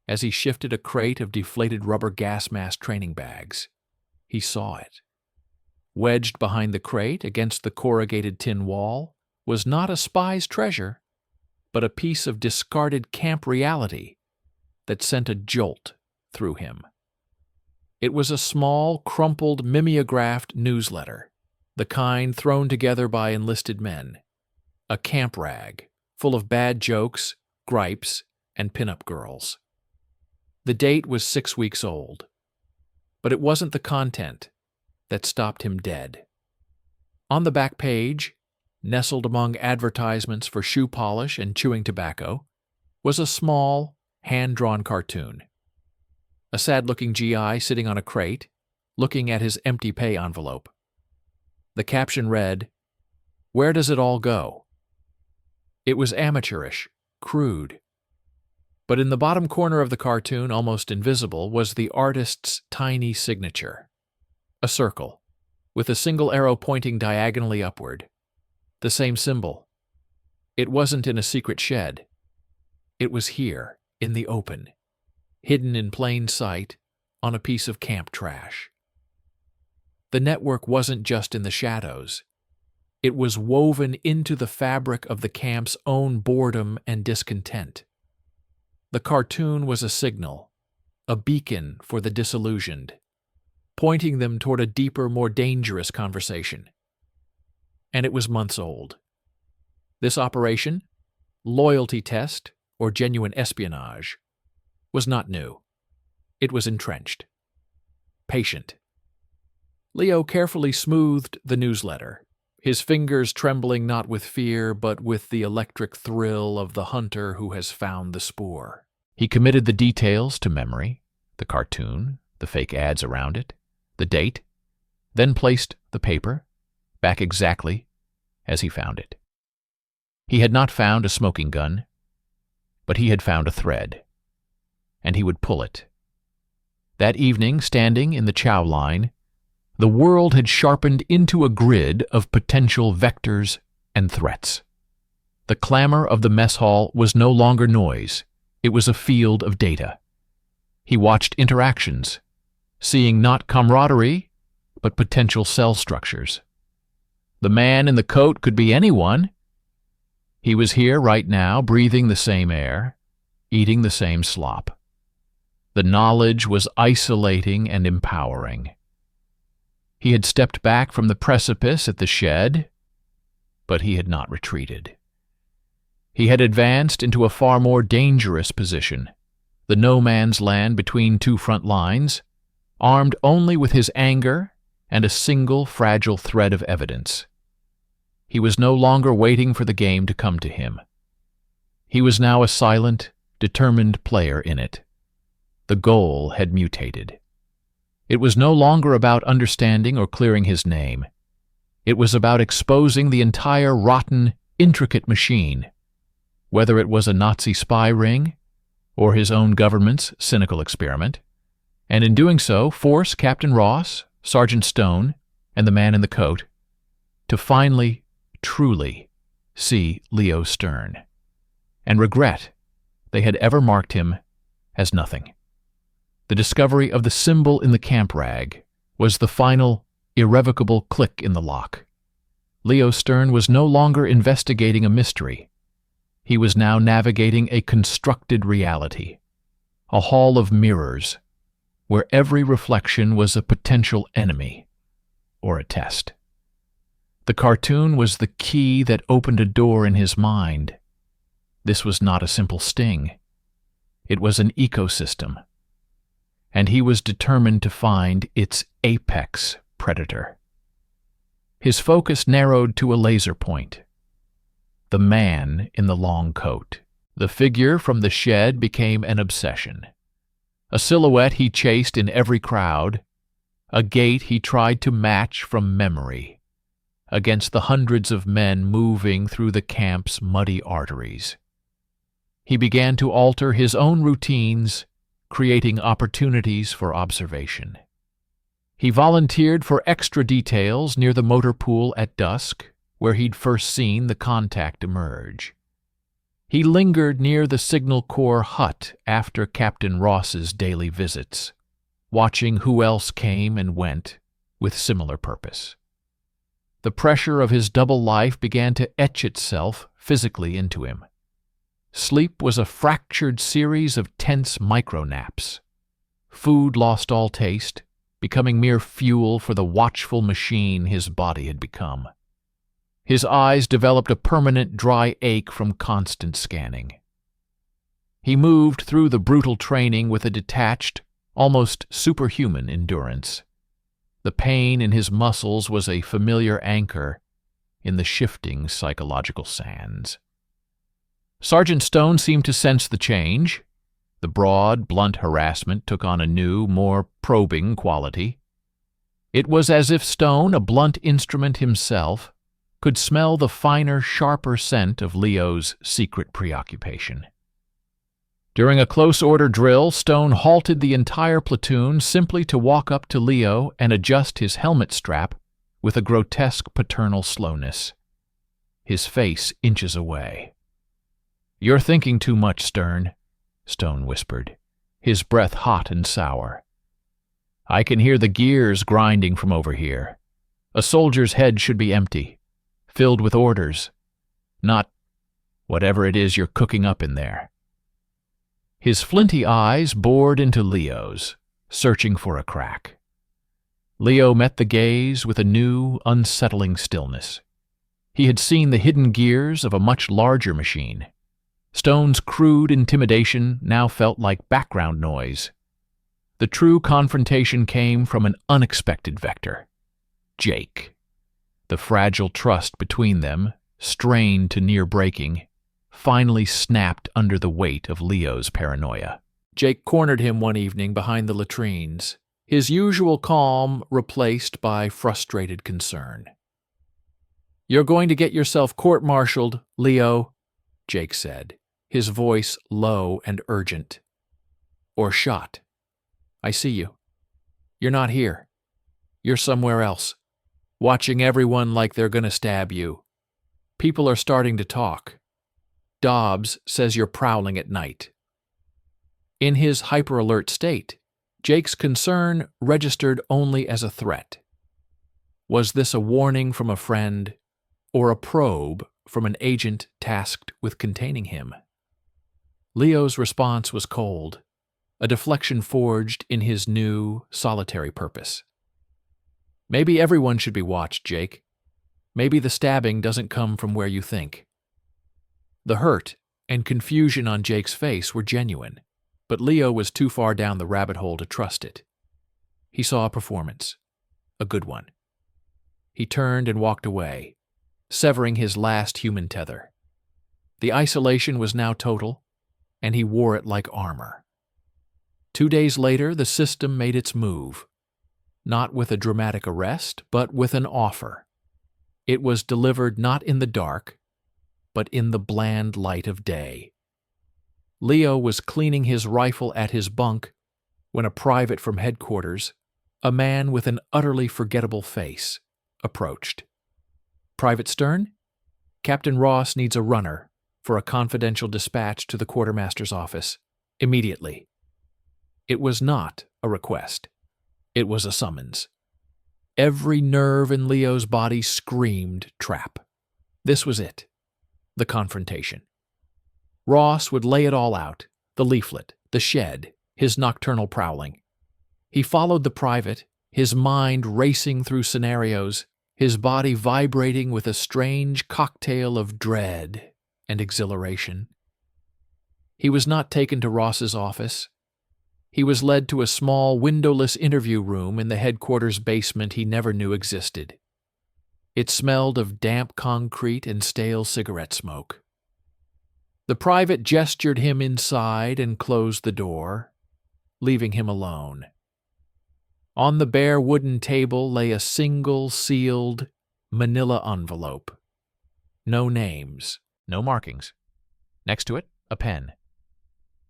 as he shifted a crate of deflated rubber gas mask training bags, he saw it. Wedged behind the crate against the corrugated tin wall was not a spy's treasure, but a piece of discarded camp reality that sent a jolt through him. It was a small, crumpled, mimeographed newsletter, the kind thrown together by enlisted men, a camp rag full of bad jokes, gripes, and pin-up girls. The date was 6 weeks old, but it wasn't the content that stopped him dead. On the back page, nestled among advertisements for shoe polish and chewing tobacco, was a small, hand-drawn cartoon. A sad-looking GI sitting on a crate, looking at his empty pay envelope. The caption read, "Where does it all go?" It was amateurish, crude. But in the bottom corner of the cartoon, almost invisible, was the artist's tiny signature. A circle, with a single arrow pointing diagonally upward. The same symbol. It wasn't in a secret shed. It was here, in the open, hidden in plain sight on a piece of camp trash. The network wasn't just in the shadows. It was woven into the fabric of the camp's own boredom and discontent. The cartoon was a signal, a beacon for the disillusioned, pointing them toward a deeper, more dangerous conversation. And it was months old. This operation, loyalty test or genuine espionage, was not new. It was entrenched. Patient. Leo carefully smoothed the newsletter, his fingers trembling not with fear but with the electric thrill of the hunter who has found the spoor. He committed the details to memory, the cartoon, the fake ads around it, the date, then placed the paper back exactly as he found it. He had not found a smoking gun, but he had found a thread, and he would pull it. That evening, standing in the chow line, the world had sharpened into a grid of potential vectors and threats. The clamor of the mess hall was no longer noise. It was a field of data. He watched interactions, seeing not camaraderie, but potential cell structures. The man in the coat could be anyone. He was here right now, breathing the same air, eating the same slop. The knowledge was isolating and empowering. He had stepped back from the precipice at the shed, but he had not retreated. He had advanced into a far more dangerous position, the no-man's land between two front lines, armed only with his anger and a single fragile thread of evidence. He was no longer waiting for the game to come to him. He was now a silent, determined player in it. The goal had mutated. It was no longer about understanding or clearing his name. It was about exposing the entire rotten, intricate machine, whether it was a Nazi spy ring or his own government's cynical experiment, and in doing so force Captain Ross, Sergeant Stone, and the man in the coat to finally, truly see Leo Stern, and regret they had ever marked him as nothing. The discovery of the symbol in the camp rag was the final, irrevocable click in the lock. Leo Stern was no longer investigating a mystery. He was now navigating a constructed reality, a hall of mirrors, where every reflection was a potential enemy or a test. The cartoon was the key that opened a door in his mind. This was not a simple sting. It was an ecosystem, and he was determined to find its apex predator. His focus narrowed to a laser point. The man in the long coat. The figure from the shed became an obsession. A silhouette he chased in every crowd, a gait he tried to match from memory, against the hundreds of men moving through the camp's muddy arteries. He began to alter his own routines, creating opportunities for observation. He volunteered for extra details near the motor pool at dusk, where he'd first seen the contact emerge. He lingered near the Signal Corps hut after Captain Ross's daily visits, watching who else came and went with similar purpose. The pressure of his double life began to etch itself physically into him. Sleep was a fractured series of tense micronaps. Food lost all taste, becoming mere fuel for the watchful machine his body had become. His eyes developed a permanent dry ache from constant scanning. He moved through the brutal training with a detached, almost superhuman endurance. The pain in his muscles was a familiar anchor in the shifting psychological sands. Sergeant Stone seemed to sense the change. The broad, blunt harassment took on a new, more probing quality. It was as if Stone, a blunt instrument himself, could smell the finer, sharper scent of Leo's secret preoccupation. During a close-order drill, Stone halted the entire platoon simply to walk up to Leo and adjust his helmet strap with a grotesque paternal slowness, his face inches away. "You're thinking too much, Stern," Stone whispered, his breath hot and sour. "I can hear the gears grinding from over here. A soldier's head should be empty, filled with orders, not whatever it is you're cooking up in there." His flinty eyes bored into Leo's, searching for a crack. Leo met the gaze with a new, unsettling stillness. He had seen the hidden gears of a much larger machine. Stone's crude intimidation now felt like background noise. The true confrontation came from an unexpected vector. Jake. The fragile trust between them, strained to near breaking, finally snapped under the weight of Leo's paranoia. Jake cornered him one evening behind the latrines, his usual calm replaced by frustrated concern. "You're going to get yourself court-martialed, Leo," Jake said, his voice low and urgent. "Or shot. I see you. You're not here. You're somewhere else, watching everyone like they're going to stab you. People are starting to talk. Dobbs says you're prowling at night." In his hyper-alert state, Jake's concern registered only as a threat. Was this a warning from a friend, or a probe from an agent tasked with containing him? Leo's response was cold, a deflection forged in his new, solitary purpose. "Maybe everyone should be watched, Jake. Maybe the stabbing doesn't come from where you think. The hurt and confusion on Jake's face were genuine, but Leo was too far down the rabbit hole to trust it. He saw a performance, a good one. He turned and walked away, severing his last human tether. The isolation was now total, and he wore it like armor. 2 days later, the system made its move, not with a dramatic arrest, but with an offer. It was delivered not in the dark, but in the bland light of day. Leo was cleaning his rifle at his bunk when a private from headquarters, a man with an utterly forgettable face, approached. "Private Stern? Captain Ross needs a runner for a confidential dispatch to the quartermaster's office, immediately." It was not a request. It was a summons. Every nerve in Leo's body screamed trap. This was it, the confrontation. Ross would lay it all out, the leaflet, the shed, his nocturnal prowling. He followed the private, his mind racing through scenarios, his body vibrating with a strange cocktail of dread and exhilaration. He was not taken to Ross's office. He was led to a small, windowless interview room in the headquarters basement he never knew existed. It smelled of damp concrete and stale cigarette smoke. The private gestured him inside and closed the door, leaving him alone. On the bare wooden table lay a single sealed manila envelope. No names, no markings. Next to it, a pen.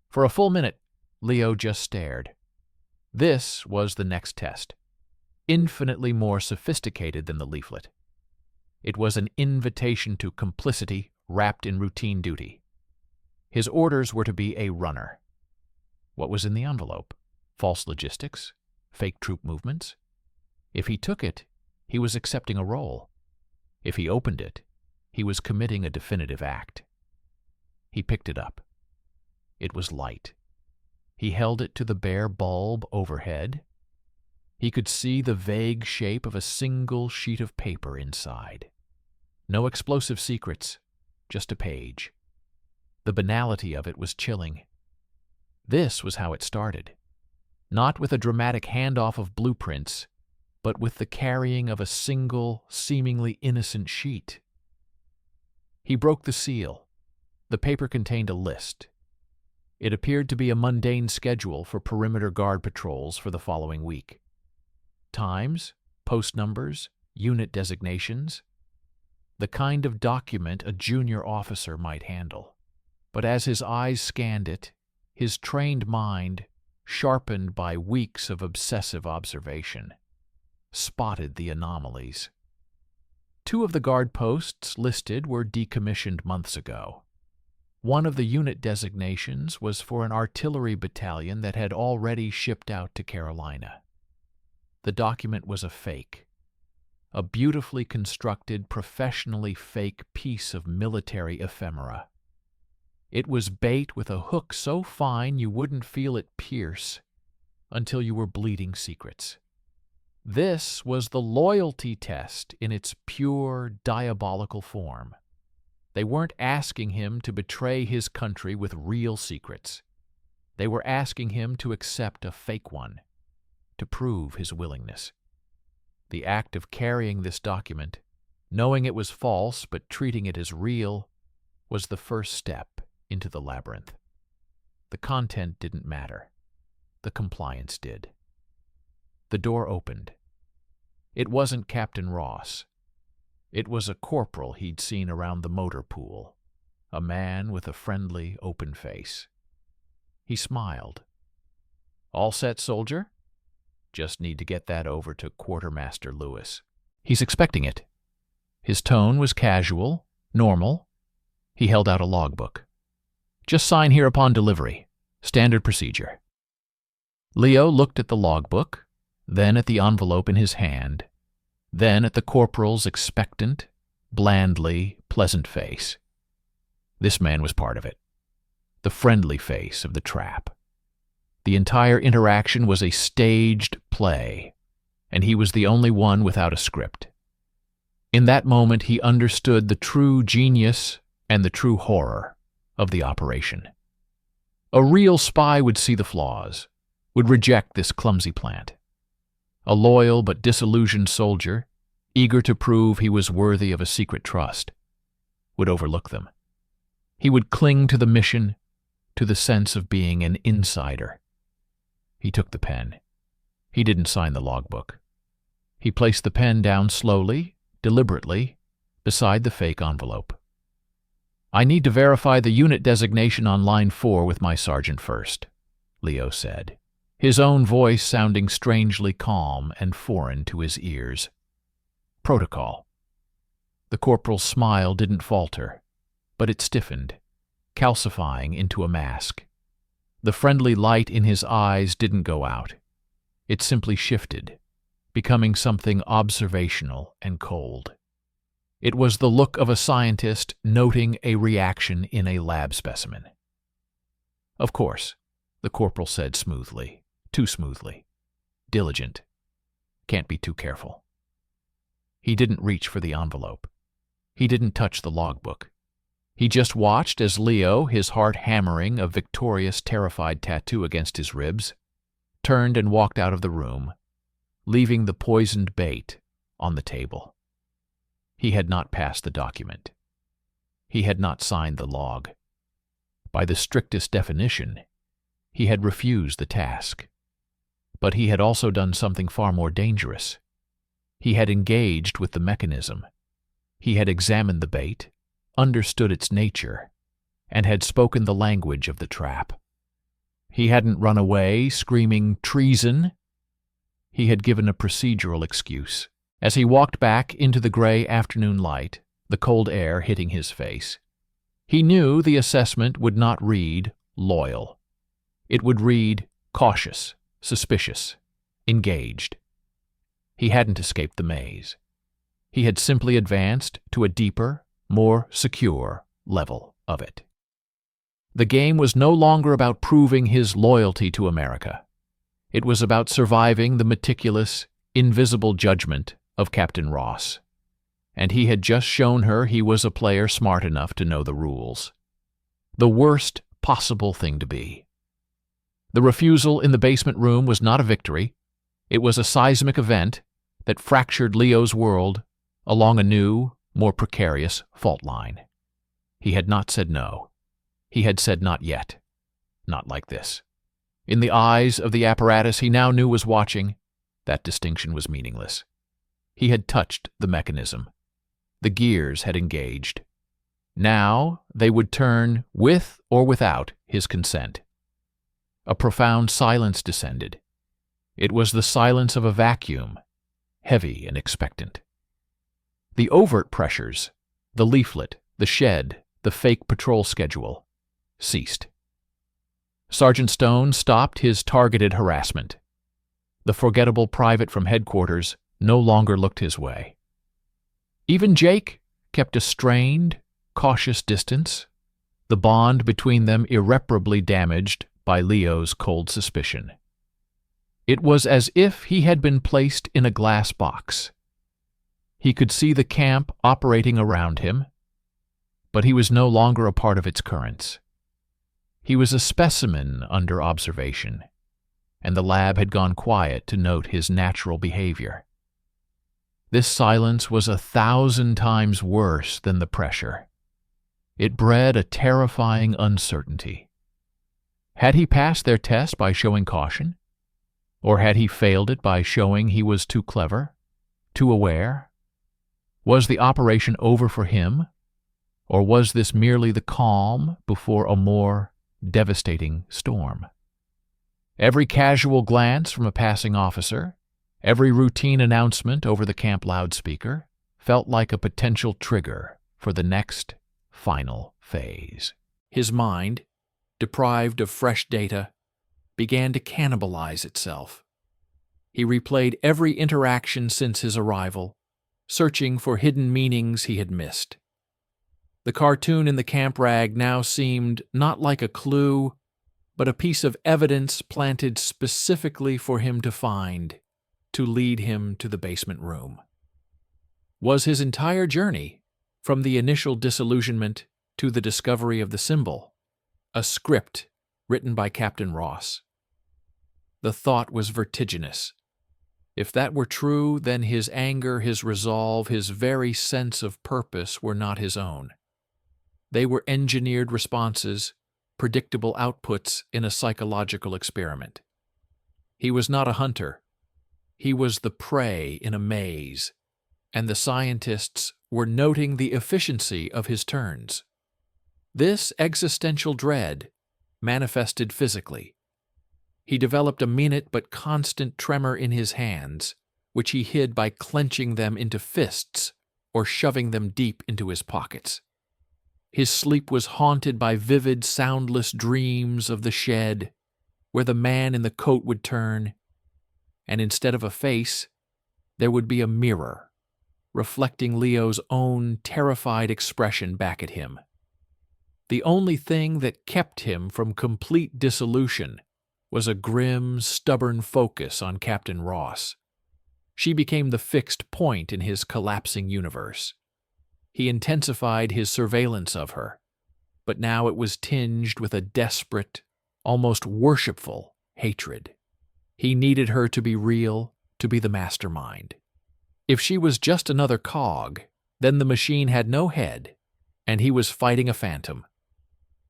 For a full minute, Leo just stared. This was the next test, infinitely more sophisticated than the leaflet. It was an invitation to complicity wrapped in routine duty. His orders were to be a runner. What was in the envelope? False logistics? Fake troop movements? If he took it, he was accepting a role. If he opened it, he was committing a definitive act. He picked it up. It was light. He held it to the bare bulb overhead. He could see the vague shape of a single sheet of paper inside. No explosive secrets, just a page. The banality of it was chilling. This was how it started. Not with a dramatic handoff of blueprints, but with the carrying of a single, seemingly innocent sheet. He broke the seal. The paper contained a list. It appeared to be a mundane schedule for perimeter guard patrols for the following week. Times, post numbers, unit designations. The kind of document a junior officer might handle. But as his eyes scanned it, his trained mind, sharpened by weeks of obsessive observation, spotted the anomalies. 2 of the guard posts listed were decommissioned months ago. One of the unit designations was for an artillery battalion that had already shipped out to Carolina. The document was a fake, a beautifully constructed, professionally fake piece of military ephemera. It was bait with a hook so fine you wouldn't feel it pierce until you were bleeding secrets. This was the loyalty test in its pure, diabolical form. They weren't asking him to betray his country with real secrets. They were asking him to accept a fake one, to prove his willingness. The act of carrying this document, knowing it was false but treating it as real, was the first step into the labyrinth. The content didn't matter. The compliance did. The door opened. It wasn't Captain Ross. It was a corporal he'd seen around the motor pool, a man with a friendly, open face. He smiled. "All set, soldier? Just need to get that over to Quartermaster Lewis. He's expecting it." His tone was casual, normal. He held out a logbook. "Just sign here upon delivery. Standard procedure." Leo looked at the logbook, then at the envelope in his hand, then at the corporal's expectant, blandly pleasant face. This man was part of it. The friendly face of the trap. The entire interaction was a staged play, and he was the only one without a script. In that moment, he understood the true genius and the true horror of the operation. A real spy would see the flaws, would reject this clumsy plant. A loyal but disillusioned soldier, eager to prove he was worthy of a secret trust, would overlook them. He would cling to the mission, to the sense of being an insider. He took the pen. He didn't sign the logbook. He placed the pen down slowly, deliberately, beside the fake envelope. "I need to verify the unit designation on line 4 with my sergeant first," Leo said, his own voice sounding strangely calm and foreign to his ears. "Protocol." The corporal's smile didn't falter, but it stiffened, calcifying into a mask. The friendly light in his eyes didn't go out. It simply shifted, becoming something observational and cold. It was the look of a scientist noting a reaction in a lab specimen. "Of course," the corporal said smoothly, too smoothly. "Diligent. Can't be too careful." He didn't reach for the envelope. He didn't touch the logbook. He just watched as Leo, his heart hammering a victorious, terrified tattoo against his ribs, turned and walked out of the room, leaving the poisoned bait on the table. He had not passed the document. He had not signed the log. By the strictest definition, he had refused the task. But he had also done something far more dangerous. He had engaged with the mechanism. He had examined the bait, understood its nature, and had spoken the language of the trap. He hadn't run away, screaming treason. He had given a procedural excuse. As he walked back into the gray afternoon light, the cold air hitting his face, he knew the assessment would not read loyal. It would read cautious, suspicious, engaged. He hadn't escaped the maze. He had simply advanced to a deeper, more secure level of it. The game was no longer about proving his loyalty to America. It was about surviving the meticulous, invisible judgment of Captain Ross, and he had just shown her he was a player smart enough to know the rules. The worst possible thing to be. The refusal in the basement room was not a victory. It was a seismic event that fractured Leo's world along a new, more precarious fault line. He had not said no. He had said not yet. Not like this. In the eyes of the apparatus he now knew was watching, that distinction was meaningless. He had touched the mechanism. The gears had engaged. Now they would turn with or without his consent. A profound silence descended. It was the silence of a vacuum, heavy and expectant. The overt pressures, the leaflet, the shed, the fake patrol schedule, ceased. Sergeant Stone stopped his targeted harassment. The forgettable private from headquarters no longer looked his way. Even Jake kept a strained, cautious distance, the bond between them irreparably damaged by Leo's cold suspicion. It was as if he had been placed in a glass box. He could see the camp operating around him, but he was no longer a part of its currents. He was a specimen under observation, and the lab had gone quiet to note his natural behavior. This silence was 1,000 times worse than the pressure. It bred a terrifying uncertainty. Had he passed their test by showing caution? Or had he failed it by showing he was too clever, too aware? Was the operation over for him? Or was this merely the calm before a more devastating storm? Every casual glance from a passing officer, every routine announcement over the camp loudspeaker, felt like a potential trigger for the next, final phase. His mind, deprived of fresh data, began to cannibalize itself. He replayed every interaction since his arrival, searching for hidden meanings he had missed. The cartoon in the camp rag now seemed not like a clue, but a piece of evidence planted specifically for him to find, to lead him to the basement room. was his entire journey, from the initial disillusionment to the discovery of the symbol, a script written by Captain Ross. The thought was vertiginous. If that were true, then his anger, his resolve, his very sense of purpose were not his own. They were engineered responses, predictable outputs in a psychological experiment. He was not a hunter. He was the prey in a maze, and the scientists were noting the efficiency of his turns. This existential dread manifested physically. He developed a minute but constant tremor in his hands, which he hid by clenching them into fists or shoving them deep into his pockets. His sleep was haunted by vivid, soundless dreams of the shed, where the man in the coat would turn, and instead of a face, there would be a mirror, reflecting Leo's own terrified expression back at him. The only thing that kept him from complete dissolution was a grim, stubborn focus on Captain Ross. She became the fixed point in his collapsing universe. He intensified his surveillance of her, but now it was tinged with a desperate, almost worshipful hatred. He needed her to be real, to be the mastermind. If she was just another cog, then the machine had no head, and he was fighting a phantom.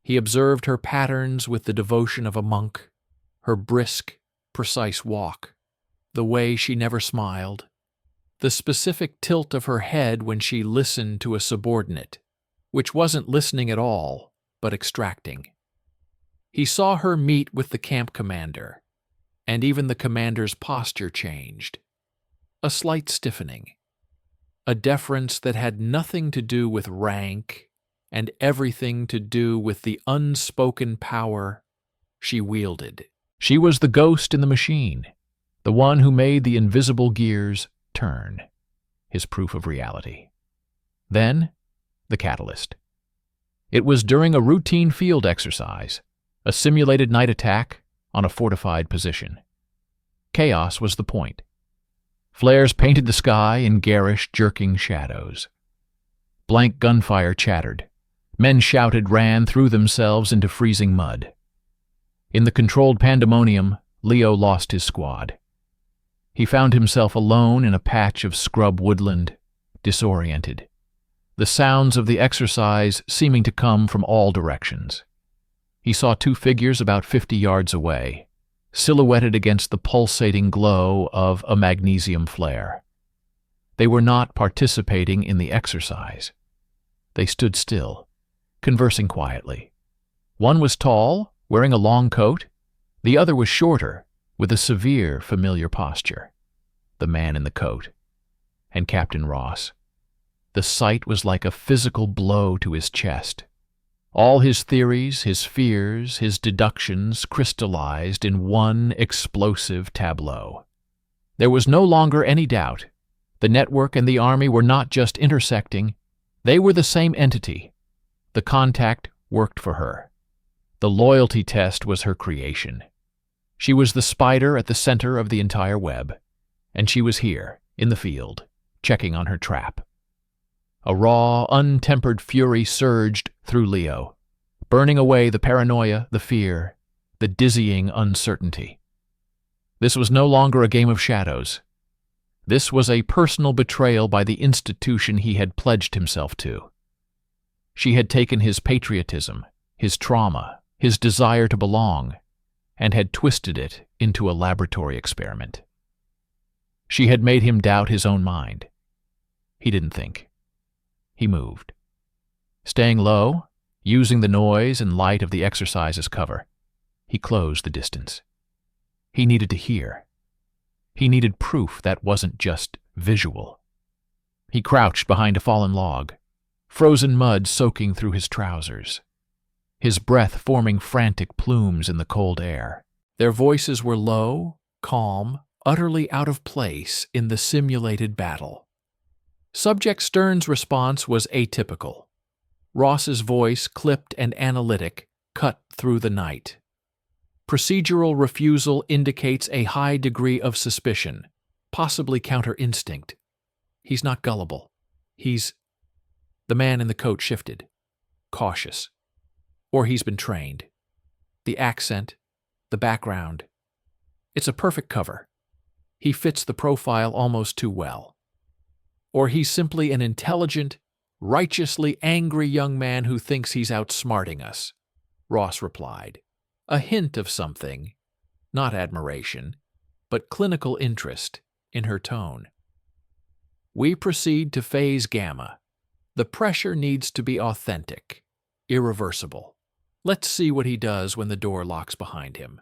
He observed her patterns with the devotion of a monk, her brisk, precise walk, the way she never smiled, the specific tilt of her head when she listened to a subordinate, which wasn't listening at all, but extracting. He saw her meet with the camp commander, and even the commander's posture changed. A slight stiffening, a deference that had nothing to do with rank and everything to do with the unspoken power she wielded. She was the ghost in the machine, the one who made the invisible gears turn, his proof of reality. Then, the catalyst. It was during a routine field exercise, a simulated night attack on a fortified position. Chaos was the point. Flares painted the sky in garish, jerking shadows. Blank gunfire chattered. Men shouted, ran, threw themselves into freezing mud. In the controlled pandemonium, Leo lost his squad. He found himself alone in a patch of scrub woodland, disoriented, the sounds of the exercise seeming to come from all directions. He saw two figures about 50 yards away, silhouetted against the pulsating glow of a magnesium flare. They were not participating in the exercise. They stood still, conversing quietly. One was tall, wearing a long coat. The other was shorter, with a severe, familiar posture. The man in the coat. And Captain Ross. The sight was like a physical blow to his chest. All his theories, his fears, his deductions crystallized in one explosive tableau. There was no longer any doubt. The network and the army were not just intersecting. They were the same entity. The contact worked for her. The loyalty test was her creation. She was the spider at the center of the entire web, and she was here, in the field, checking on her trap. A raw, untempered fury surged through Leo, burning away the paranoia, the fear, the dizzying uncertainty. This was no longer a game of shadows. This was a personal betrayal by the institution he had pledged himself to. She had taken his patriotism, his trauma, his desire to belong, and had twisted it into a laboratory experiment. She had made him doubt his own mind. He didn't think. He moved. Staying low, using the noise and light of the exercise as cover, he closed the distance. He needed to hear. He needed proof that wasn't just visual. He crouched behind a fallen log, frozen mud soaking through his trousers, his breath forming frantic plumes in the cold air. Their voices were low, calm, utterly out of place in the simulated battle. Subject Stern's response was atypical. Ross's voice, clipped and analytic, cut through the night. Procedural refusal indicates a high degree of suspicion, possibly counter-instinct. He's not gullible. The man in the coat shifted, cautious. Or he's been trained. The accent, the background. It's a perfect cover. He fits the profile almost too well. Or he's simply an intelligent, righteously angry young man who thinks he's outsmarting us, Ross replied. A hint of something, not admiration, but clinical interest, in her tone. We proceed to phase gamma. The pressure needs to be authentic, irreversible. Let's see what he does when the door locks behind him.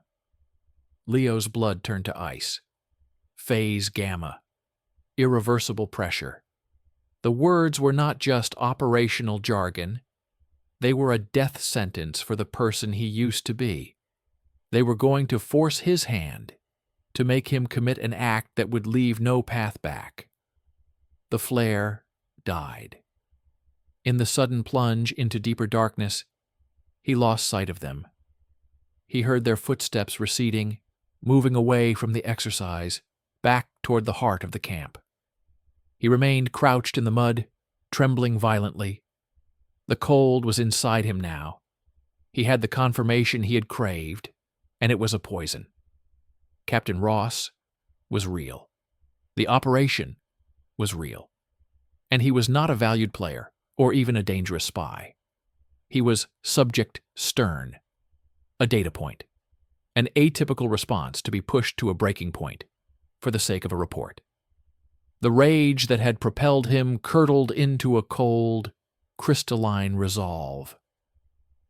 Leo's blood turned to ice. Phase gamma. Irreversible pressure. The words were not just operational jargon. They were a death sentence for the person he used to be. They were going to force his hand, to make him commit an act that would leave no path back. The flare died. In the sudden plunge into deeper darkness, he lost sight of them. He heard their footsteps receding, moving away from the exercise, back toward the heart of the camp. He remained crouched in the mud, trembling violently. The cold was inside him now. He had the confirmation he had craved, and it was a poison. Captain Ross was real. The operation was real. And he was not a valued player, or even a dangerous spy. He was subject stern, a data point, an atypical response to be pushed to a breaking point for the sake of a report. The rage that had propelled him curdled into a cold, crystalline resolve.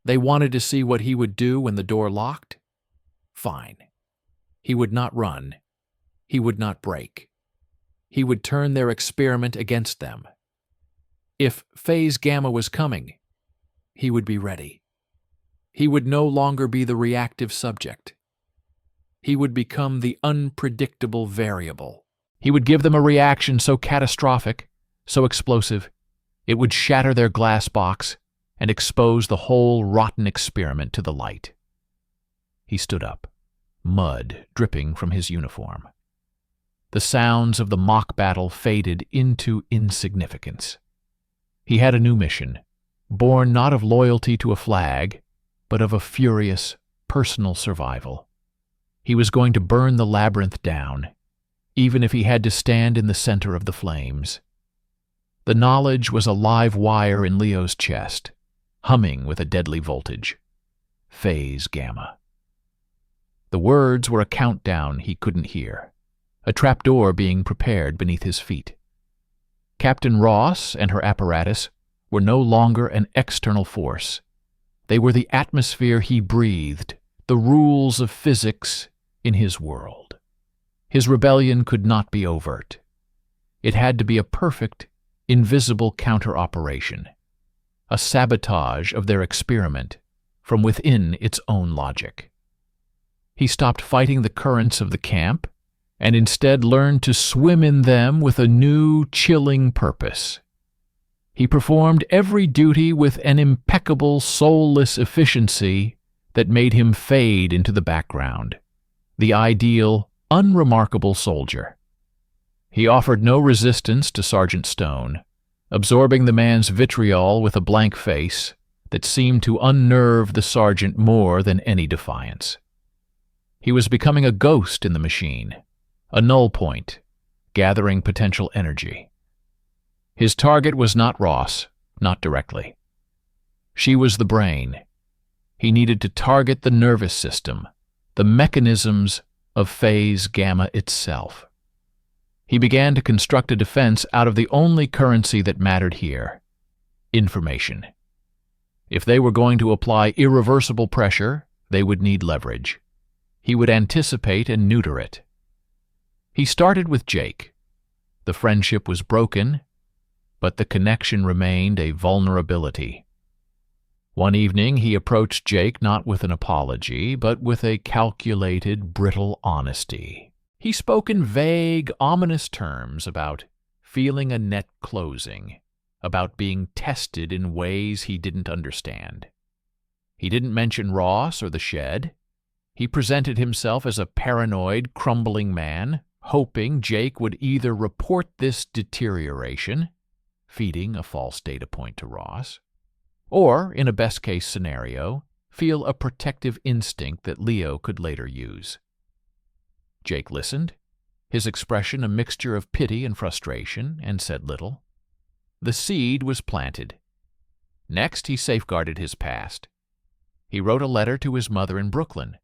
They wanted to see what he would do when the door locked? Fine. He would not run. He would not break. He would turn their experiment against them. If phase gamma was coming, he would be ready. He would no longer be the reactive subject. He would become the unpredictable variable. He would give them a reaction so catastrophic, so explosive, it would shatter their glass box and expose the whole rotten experiment to the light. He stood up, mud dripping from his uniform. The sounds of the mock battle faded into insignificance. He had a new mission, born not of loyalty to a flag, but of a furious, personal survival. He was going to burn the labyrinth down, even if he had to stand in the center of the flames. The knowledge was a live wire in Leo's chest, humming with a deadly voltage. Phase gamma. The words were a countdown he couldn't hear, a trapdoor being prepared beneath his feet. Captain Ross and her apparatus were no longer an external force. They were the atmosphere he breathed, the rules of physics in his world. His rebellion could not be overt. It had to be a perfect, invisible counter-operation, a sabotage of their experiment from within its own logic. He stopped fighting the currents of the camp and instead learned to swim in them with a new, chilling purpose. He performed every duty with an impeccable, soulless efficiency that made him fade into the background, the ideal, unremarkable soldier. He offered no resistance to Sergeant Stone, absorbing the man's vitriol with a blank face that seemed to unnerve the sergeant more than any defiance. He was becoming a ghost in the machine, a null point, gathering potential energy. His target was not Ross, not directly. She was the brain. He needed to target the nervous system, the mechanisms of phase gamma itself. He began to construct a defense out of the only currency that mattered here: information. If they were going to apply irreversible pressure, they would need leverage. He would anticipate and neuter it. He started with Jake. The friendship was broken, but the connection remained a vulnerability. One evening he approached Jake not with an apology, but with a calculated, brittle honesty. He spoke in vague, ominous terms about feeling a net closing, about being tested in ways he didn't understand. He didn't mention Ross or the shed. He presented himself as a paranoid, crumbling man, hoping Jake would either report this deterioration, feeding a false data point to Ross, or, in a best-case scenario, feel a protective instinct that Leo could later use. Jake listened, his expression a mixture of pity and frustration, and said little. The seed was planted. Next, he safeguarded his past. He wrote a letter to his mother in Brooklyn,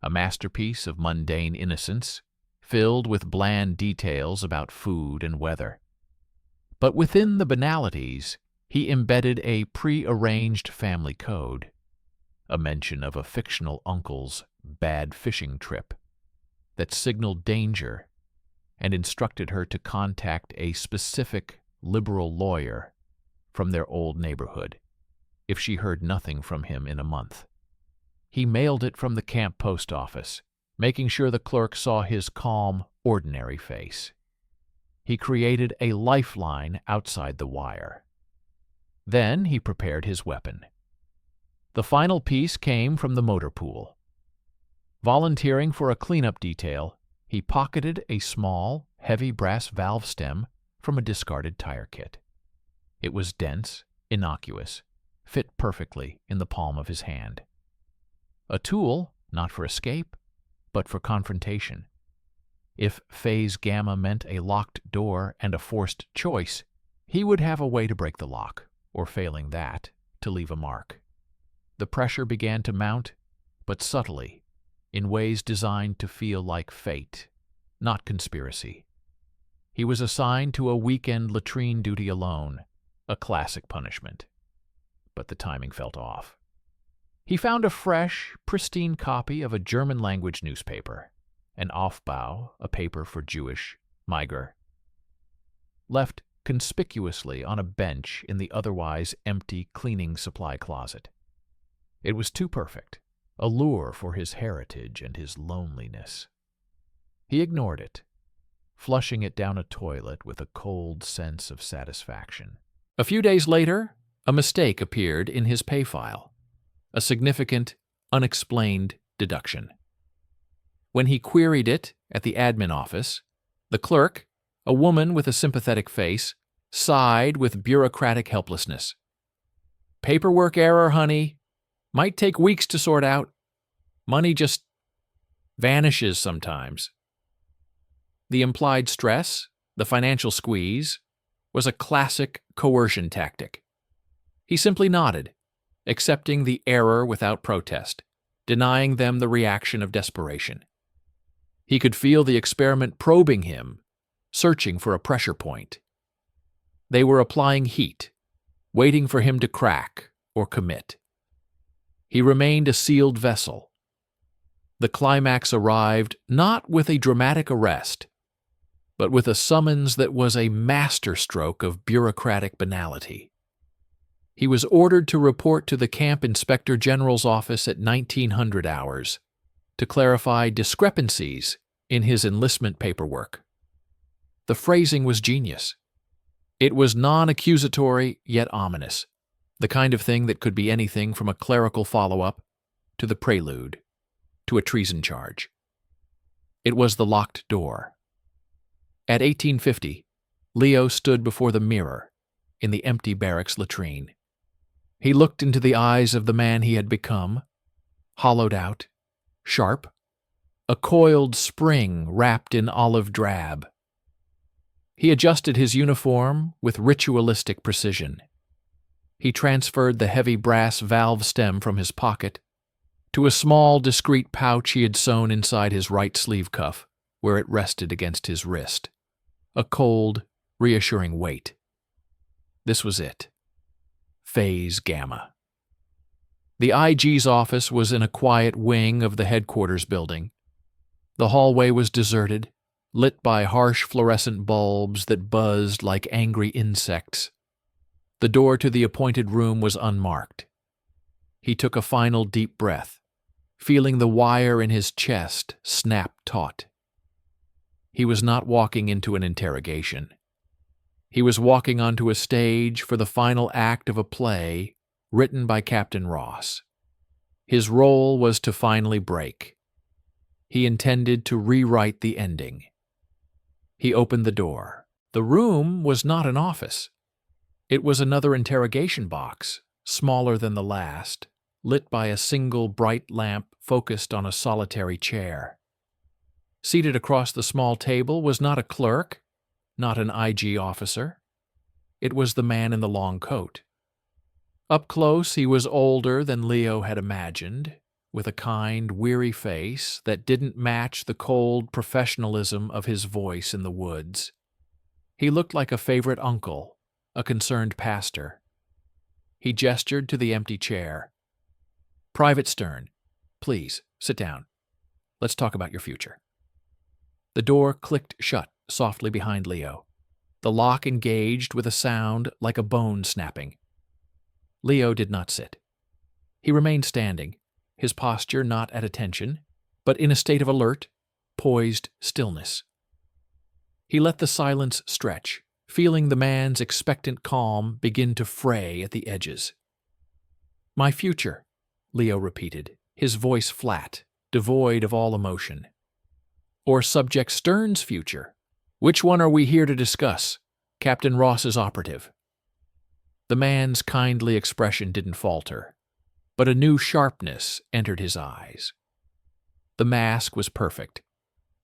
a masterpiece of mundane innocence, filled with bland details about food and weather. But within the banalities, he embedded a pre-arranged family code, a mention of a fictional uncle's bad fishing trip that signaled danger and instructed her to contact a specific liberal lawyer from their old neighborhood if she heard nothing from him in a month. He mailed it from the camp post office, making sure the clerk saw his calm, ordinary face. He created a lifeline outside the wire. Then he prepared his weapon. The final piece came from the motor pool. Volunteering for a cleanup detail, he pocketed a small, heavy brass valve stem from a discarded tire kit. It was dense, innocuous, fit perfectly in the palm of his hand. A tool, not for escape, but for confrontation. If phase gamma meant a locked door and a forced choice, he would have a way to break the lock, or failing that, to leave a mark. The pressure began to mount, but subtly, in ways designed to feel like fate, not conspiracy. He was assigned to a weekend latrine duty alone, a classic punishment. But the timing felt off. He found a fresh, pristine copy of a German-language newspaper, an Aufbau, a paper for Jewish, Miger, left conspicuously on a bench in the otherwise empty cleaning supply closet. It was too perfect, a lure for his heritage and his loneliness. He ignored it, flushing it down a toilet with a cold sense of satisfaction. A few days later, a mistake appeared in his pay file, a significant, unexplained deduction. When he queried it at the admin office, the clerk, a woman with a sympathetic face, sighed with bureaucratic helplessness. "Paperwork error, honey. Might take weeks to sort out. Money just vanishes sometimes." The implied stress, the financial squeeze, was a classic coercion tactic. He simply nodded, accepting the error without protest, denying them the reaction of desperation. He could feel the experiment probing him, searching for a pressure point. They were applying heat, waiting for him to crack or commit. He remained a sealed vessel. The climax arrived not with a dramatic arrest, but with a summons that was a masterstroke of bureaucratic banality. He was ordered to report to the Camp Inspector General's office at 1900 hours to clarify discrepancies in his enlistment paperwork. The phrasing was genius. It was non-accusatory yet ominous, the kind of thing that could be anything from a clerical follow-up to the prelude to a treason charge. It was the locked door. At 1850, Leo stood before the mirror in the empty barracks latrine. He looked into the eyes of the man he had become, hollowed out, sharp, a coiled spring wrapped in olive drab. He adjusted his uniform with ritualistic precision. He transferred the heavy brass valve stem from his pocket to a small, discreet pouch he had sewn inside his right sleeve cuff, where it rested against his wrist. A cold, reassuring weight. This was it. Phase Gamma. The IG's office was in a quiet wing of the headquarters building. The hallway was deserted, lit by harsh fluorescent bulbs that buzzed like angry insects. The door to the appointed room was unmarked. He took a final deep breath, feeling the wire in his chest snap taut. He was not walking into an interrogation. He was walking onto a stage for the final act of a play written by Captain Ross. His role was to finally break. He intended to rewrite the ending. He opened the door. The room was not an office. It was another interrogation box, smaller than the last, lit by a single bright lamp focused on a solitary chair. Seated across the small table was not a clerk, not an IG officer. It was the man in the long coat. Up close, he was older than Leo had imagined, with a kind, weary face that didn't match the cold professionalism of his voice in the woods. He looked like a favorite uncle, a concerned pastor. He gestured to the empty chair. "Private Stern, please, sit down. Let's talk about your future." The door clicked shut softly behind Leo. The lock engaged with a sound like a bone snapping. Leo did not sit. He remained standing, his posture not at attention, but in a state of alert, poised stillness. He let the silence stretch, feeling the man's expectant calm begin to fray at the edges. "My future," Leo repeated, his voice flat, devoid of all emotion. "Or Subject Stern's future? Which one are we here to discuss? Captain Ross's operative?" The man's kindly expression didn't falter, but a new sharpness entered his eyes. The mask was perfect,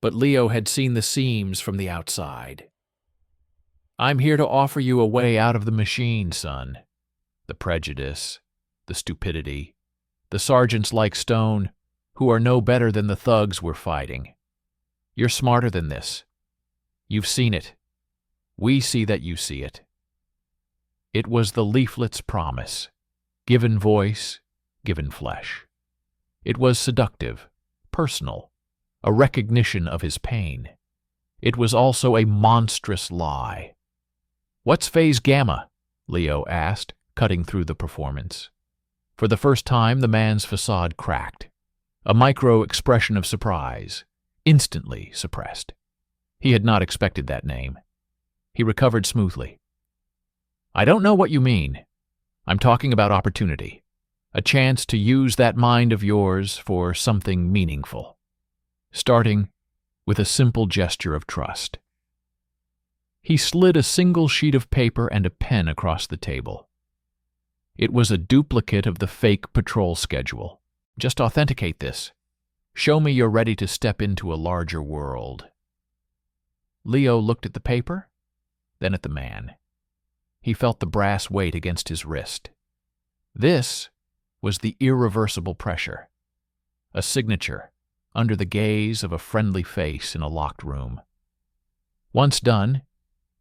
but Leo had seen the seams from the outside. "I'm here to offer you a way out of the machine, son. The prejudice, the stupidity, the sergeants like Stone, who are no better than the thugs we're fighting. You're smarter than this. You've seen it. We see that you see it." It was the leaflet's promise, given voice, given flesh. It was seductive, personal, a recognition of his pain. It was also a monstrous lie. "What's phase gamma?" Leo asked, cutting through the performance. For the first time, the man's facade cracked. A micro-expression of surprise, instantly suppressed. He had not expected that name. He recovered smoothly. "I don't know what you mean. I'm talking about opportunity. A chance to use that mind of yours for something meaningful. Starting with a simple gesture of trust." He slid a single sheet of paper and a pen across the table. It was a duplicate of the fake patrol schedule. "Just authenticate this. Show me you're ready to step into a larger world." Leo looked at the paper, then at the man. He felt the brass weight against his wrist. This was the irreversible pressure. A signature under the gaze of a friendly face in a locked room. Once done,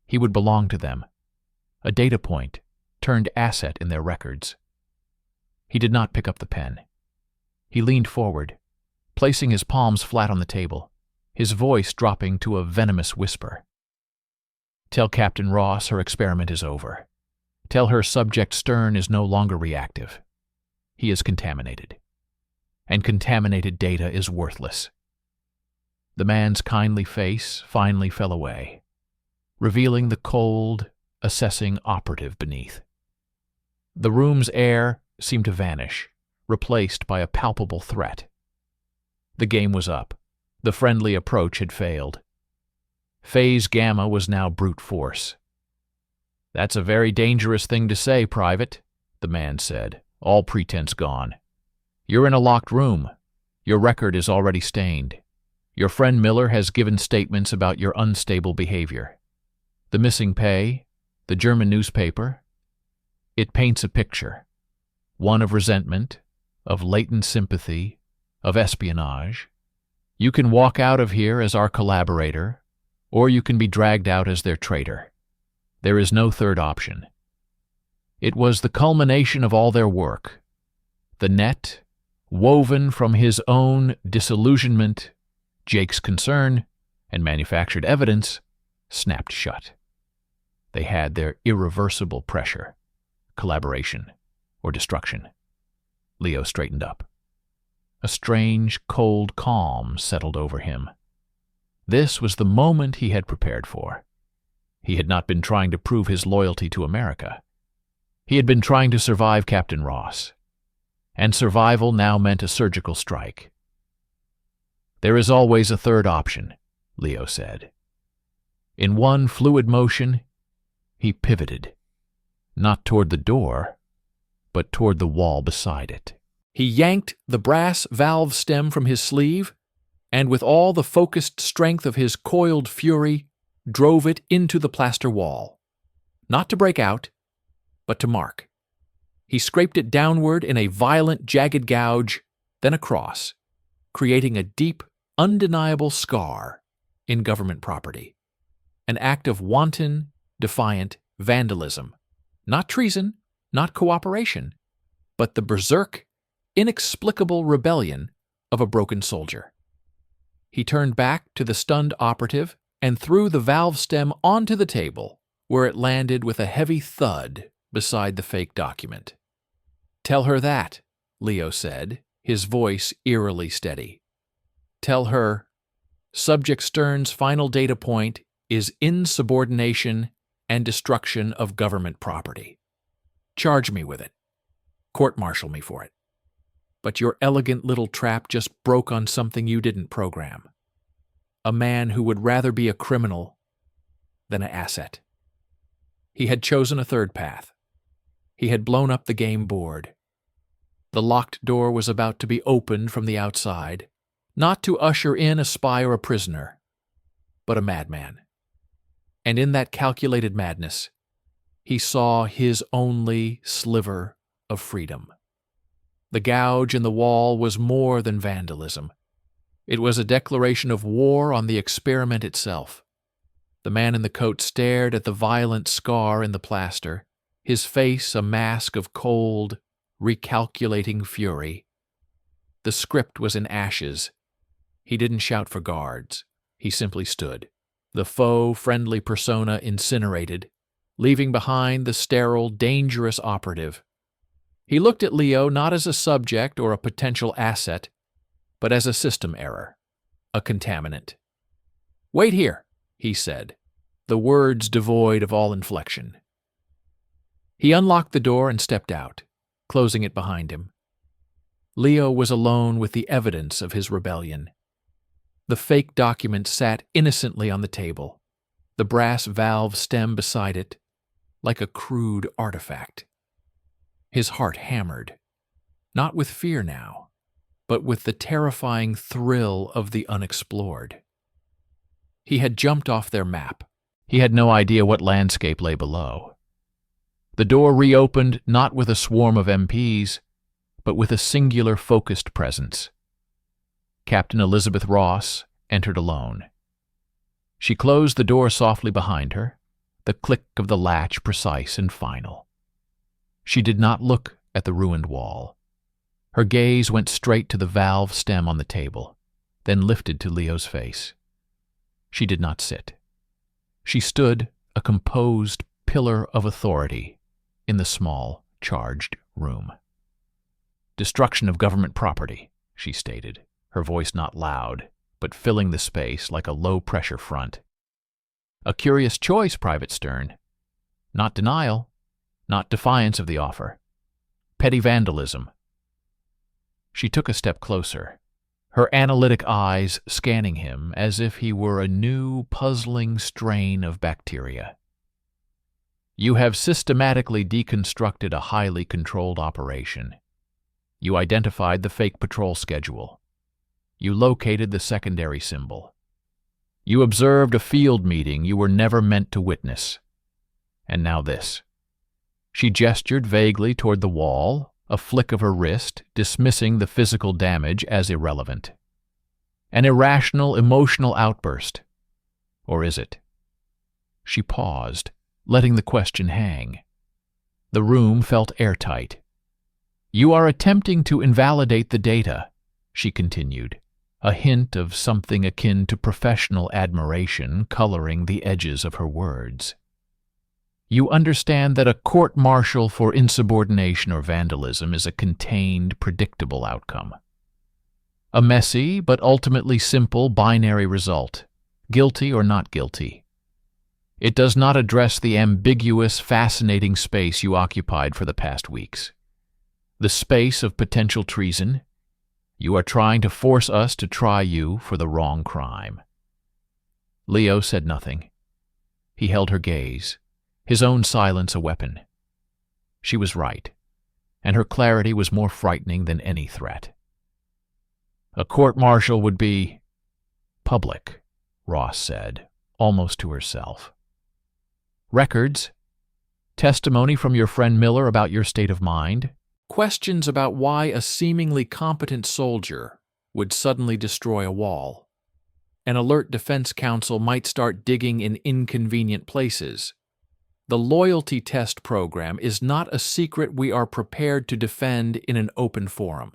he would belong to them. A data point, turned asset in their records. He did not pick up the pen. He leaned forward, placing his palms flat on the table, his voice dropping to a venomous whisper. "Tell Captain Ross her experiment is over. Tell her Subject Stern is no longer reactive. He is contaminated. And contaminated data is worthless." The man's kindly face finally fell away, revealing the cold, assessing operative beneath. The room's air seemed to vanish, replaced by a palpable threat. The game was up. The friendly approach had failed. Phase gamma was now brute force. "That's a very dangerous thing to say, Private," the man said, all pretense gone. "You're in a locked room. Your record is already stained. Your friend Miller has given statements about your unstable behavior. The missing pay, the German newspaper, it paints a picture. One of resentment, of latent sympathy, of espionage. You can walk out of here as our collaborator, or you can be dragged out as their traitor. There is no third option." It was the culmination of all their work. The net, woven from his own disillusionment, Jake's concern, and manufactured evidence, snapped shut. They had their irreversible pressure, collaboration, or destruction. Leo straightened up. A strange, cold calm settled over him. This was the moment he had prepared for. He had not been trying to prove his loyalty to America. He had been trying to survive Captain Ross. And survival now meant a surgical strike. "There is always a third option," Leo said. In one fluid motion, he pivoted. not toward the door, but toward the wall beside it. He yanked the brass valve stem from his sleeve, and with all the focused strength of his coiled fury, drove it into the plaster wall. Not to break out, but to mark. He scraped it downward in a violent, jagged gouge, then across, creating a deep, undeniable scar in government property. An act of wanton, defiant vandalism. Not treason, not cooperation, but the berserk, inexplicable rebellion of a broken soldier. He turned back to the stunned operative and threw the valve stem onto the table, where it landed with a heavy thud beside the fake document. "Tell her that," Leo said, his voice eerily steady. "Tell her, Subject Stern's final data point is insubordination and destruction of government property. Charge me with it. Court-martial me for it. But your elegant little trap just broke on something you didn't program. A man who would rather be a criminal than an asset." He had chosen a third path. He had blown up the game board. The locked door was about to be opened from the outside, not to usher in a spy or a prisoner, but a madman. And in that calculated madness, he saw his only sliver of freedom. The gouge in the wall was more than vandalism. It was a declaration of war on the experiment itself. The man in the coat stared at the violent scar in the plaster, his face a mask of cold, recalculating fury. The script was in ashes. He didn't shout for guards. He simply stood, the faux, friendly persona incinerated, leaving behind the sterile, dangerous operative. He looked at Leo not as a subject or a potential asset, but as a system error, a contaminant. "Wait here," he said, the words devoid of all inflection. He unlocked the door and stepped out, closing it behind him. Leo was alone with the evidence of his rebellion. The fake document sat innocently on the table, the brass valve stem beside it, like a crude artifact. His heart hammered, not with fear now, but with the terrifying thrill of the unexplored. He had jumped off their map. He had no idea what landscape lay below. The door reopened not with a swarm of MPs, but with a singular focused presence. Captain Elizabeth Ross entered alone. She closed the door softly behind her, the click of the latch precise and final. She did not look at the ruined wall. Her gaze went straight to the valve stem on the table, then lifted to Leo's face. She did not sit. She stood, a composed pillar of authority, in the small, charged room. "Destruction of government property," she stated, her voice not loud, but filling the space like a low-pressure front. "A curious choice, Private Stern. Not denial, not defiance of the offer. Petty vandalism." She took a step closer, her analytic eyes scanning him as if he were a new, puzzling strain of bacteria. "You have systematically deconstructed a highly controlled operation. You identified the fake patrol schedule. You located the secondary symbol. You observed a field meeting you were never meant to witness. And now this." She gestured vaguely toward the wall, a flick of her wrist, dismissing the physical damage as irrelevant. An irrational, emotional outburst. Or is it? She paused, letting the question hang. The room felt airtight. "You are attempting to invalidate the data," she continued, a hint of something akin to professional admiration coloring the edges of her words. "You understand that a court-martial for insubordination or vandalism is a contained, predictable outcome. A messy, but ultimately simple binary result, guilty or not guilty. It does not address the ambiguous, fascinating space you occupied for the past weeks. The space of potential treason. You are trying to force us to try you for the wrong crime." Leo said nothing. He held her gaze, his own silence a weapon. She was right, and her clarity was more frightening than any threat. A court-martial would be public, Ross said, almost to herself. Records? Testimony from your friend Miller about your state of mind? Questions about why a seemingly competent soldier would suddenly destroy a wall. An alert defense counsel might start digging in inconvenient places. The loyalty test program is not a secret we are prepared to defend in an open forum.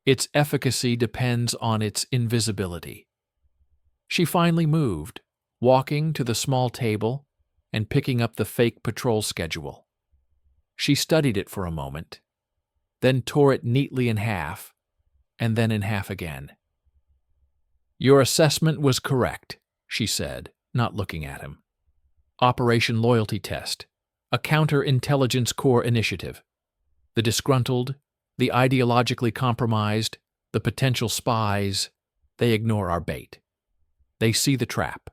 Its efficacy depends on its invisibility. She finally moved, walking to the small table and picking up the fake patrol schedule. She studied it for a moment, then tore it neatly in half, and then in half again. Your assessment was correct, she said, not looking at him. Operation Loyalty Test, a counterintelligence corps initiative. The disgruntled, the ideologically compromised, the potential spies, they ignore our bait. They see the trap.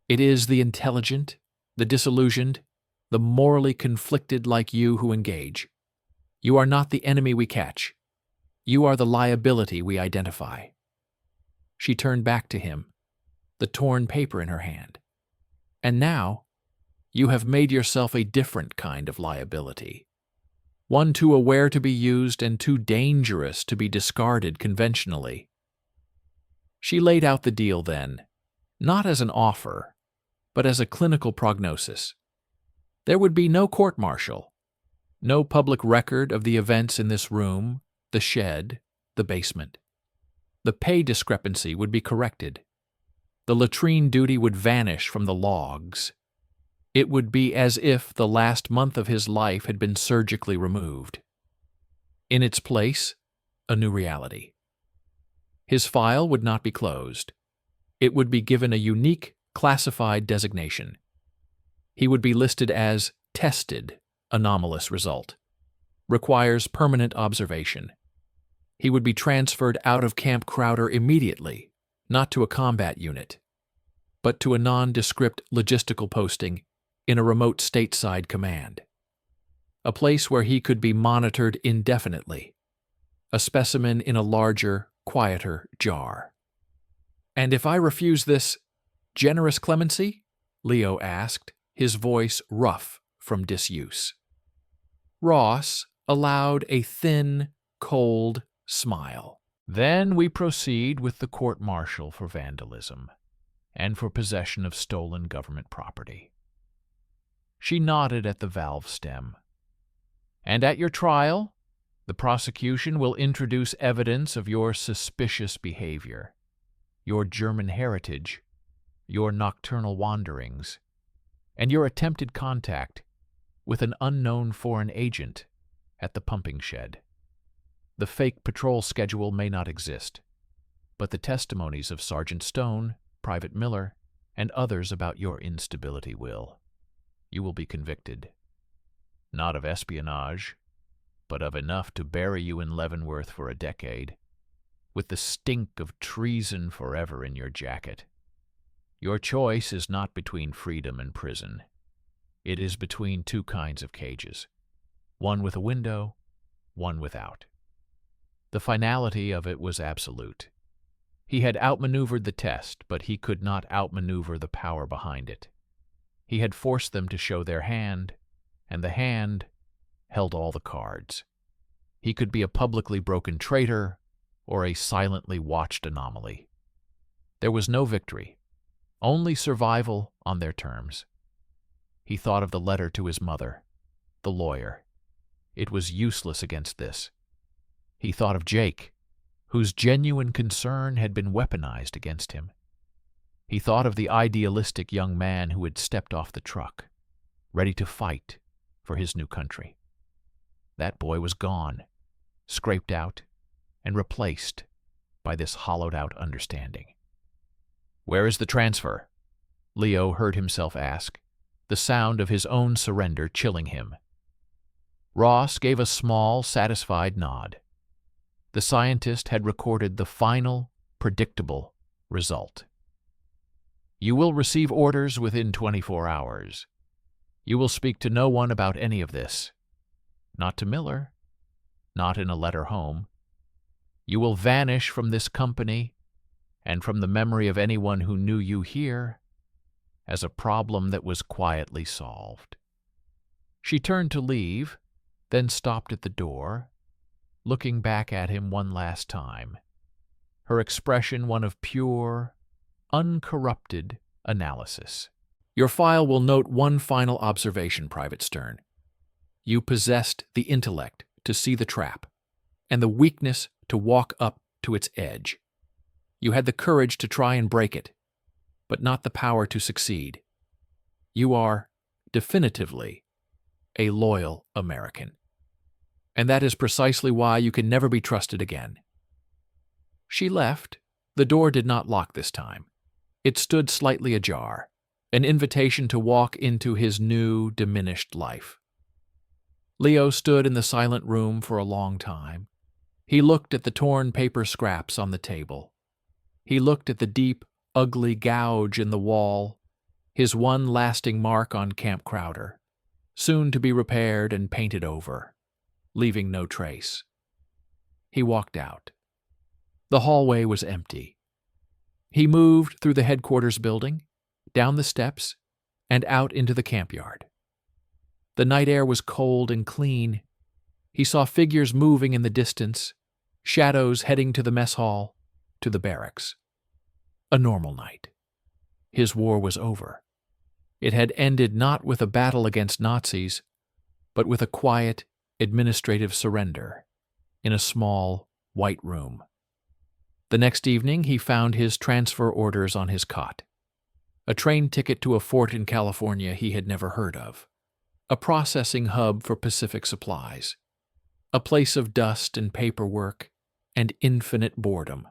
It is the intelligent, the disillusioned, the morally conflicted like you who engage. You are not the enemy we catch. You are the liability we identify. She turned back to him, the torn paper in her hand. And now, you have made yourself a different kind of liability. One too aware to be used and too dangerous to be discarded conventionally. She laid out the deal then, not as an offer, but as a clinical prognosis. There would be no court-martial, no public record of the events in this room, the shed, the basement. The pay discrepancy would be corrected. The latrine duty would vanish from the logs. It would be as if the last month of his life had been surgically removed. In its place, a new reality. His file would not be closed. It would be given a unique, classified designation. He would be listed as tested, anomalous result. Requires permanent observation. He would be transferred out of Camp Crowder immediately, not to a combat unit, but to a nondescript logistical posting in a remote stateside command. A place where he could be monitored indefinitely. A specimen in a larger, quieter jar. And if I refuse this generous clemency? Leo asked, his voice rough from disuse. Ross allowed a thin, cold smile. Then we proceed with the court-martial for vandalism and for possession of stolen government property. She nodded at the valve stem. And at your trial, the prosecution will introduce evidence of your suspicious behavior, your German heritage, your nocturnal wanderings, and your attempted contact with an unknown foreign agent at the pumping shed. The fake patrol schedule may not exist, but the testimonies of Sergeant Stone, Private Miller, and others about your instability will. You will be convicted, not of espionage, but of enough to bury you in Leavenworth for a decade, with the stink of treason forever in your jacket. Your choice is not between freedom and prison. It is between two kinds of cages, one with a window, one without. The finality of it was absolute. He had outmaneuvered the test, but he could not outmaneuver the power behind it. He had forced them to show their hand, and the hand held all the cards. He could be a publicly broken traitor or a silently watched anomaly. There was no victory, only survival on their terms. He thought of the letter to his mother, the lawyer. It was useless against this. He thought of Jake, whose genuine concern had been weaponized against him. He thought of the idealistic young man who had stepped off the truck, ready to fight for his new country. That boy was gone, scraped out, and replaced by this hollowed-out understanding. "Where is the transfer?" Leo heard himself ask, the sound of his own surrender chilling him. Ross gave a small, satisfied nod. The scientist had recorded the final, predictable result. You will receive orders within 24 hours. You will speak to no one about any of this. Not to Miller, not in a letter home. You will vanish from this company and from the memory of anyone who knew you here as a problem that was quietly solved. She turned to leave, then stopped at the door, looking back at him one last time, her expression one of pure, uncorrupted analysis. Your file will note one final observation, Private Stern. You possessed the intellect to see the trap, and the weakness to walk up to its edge. You had the courage to try and break it, but not the power to succeed. You are, definitively, a loyal American. And that is precisely why you can never be trusted again. She left. The door did not lock this time. It stood slightly ajar, an invitation to walk into his new, diminished life. Leo stood in the silent room for a long time. He looked at the torn paper scraps on the table. He looked at the deep, ugly gouge in the wall, his one lasting mark on Camp Crowder, soon to be repaired and painted over, leaving no trace. He walked out. The hallway was empty. He moved through the headquarters building, down the steps, and out into the camp yard. The night air was cold and clean. He saw figures moving in the distance, shadows heading to the mess hall, to the barracks. A normal night. His war was over. It had ended not with a battle against Nazis, but with a quiet, administrative surrender in a small, white room. The next evening he found his transfer orders on his cot. A train ticket to a fort in California he had never heard of. A processing hub for Pacific supplies. A place of dust and paperwork and infinite boredom.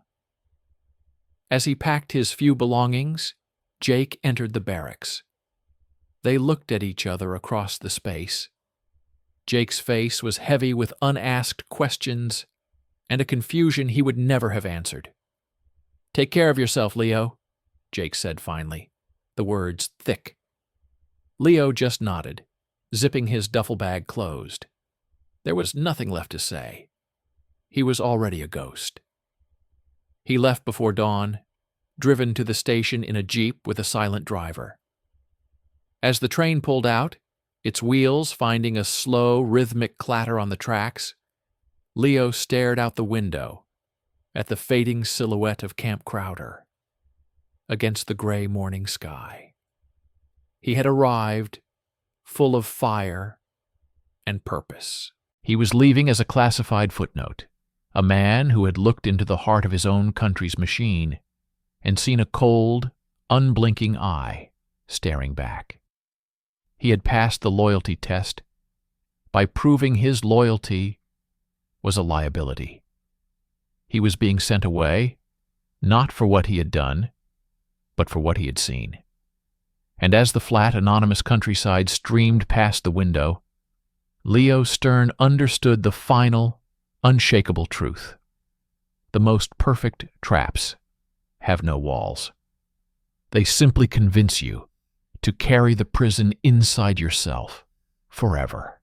As he packed his few belongings, Jake entered the barracks. They looked at each other across the space. Jake's face was heavy with unasked questions and a confusion he would never have answered. "Take care of yourself, Leo," Jake said finally, the words thick. Leo just nodded, zipping his duffel bag closed. There was nothing left to say. He was already a ghost. He left before dawn, driven to the station in a jeep with a silent driver. As the train pulled out, its wheels finding a slow, rhythmic clatter on the tracks, Leo stared out the window at the fading silhouette of Camp Crowder against the gray morning sky. He had arrived, full of fire and purpose. He was leaving as a classified footnote, a man who had looked into the heart of his own country's machine and seen a cold, unblinking eye staring back. He had passed the loyalty test by proving his loyalty was a liability. He was being sent away, not for what he had done, but for what he had seen. And as the flat, anonymous countryside streamed past the window, Leo Stern understood the final, unshakable truth. The most perfect traps have no walls. They simply convince you to carry the prison inside yourself forever.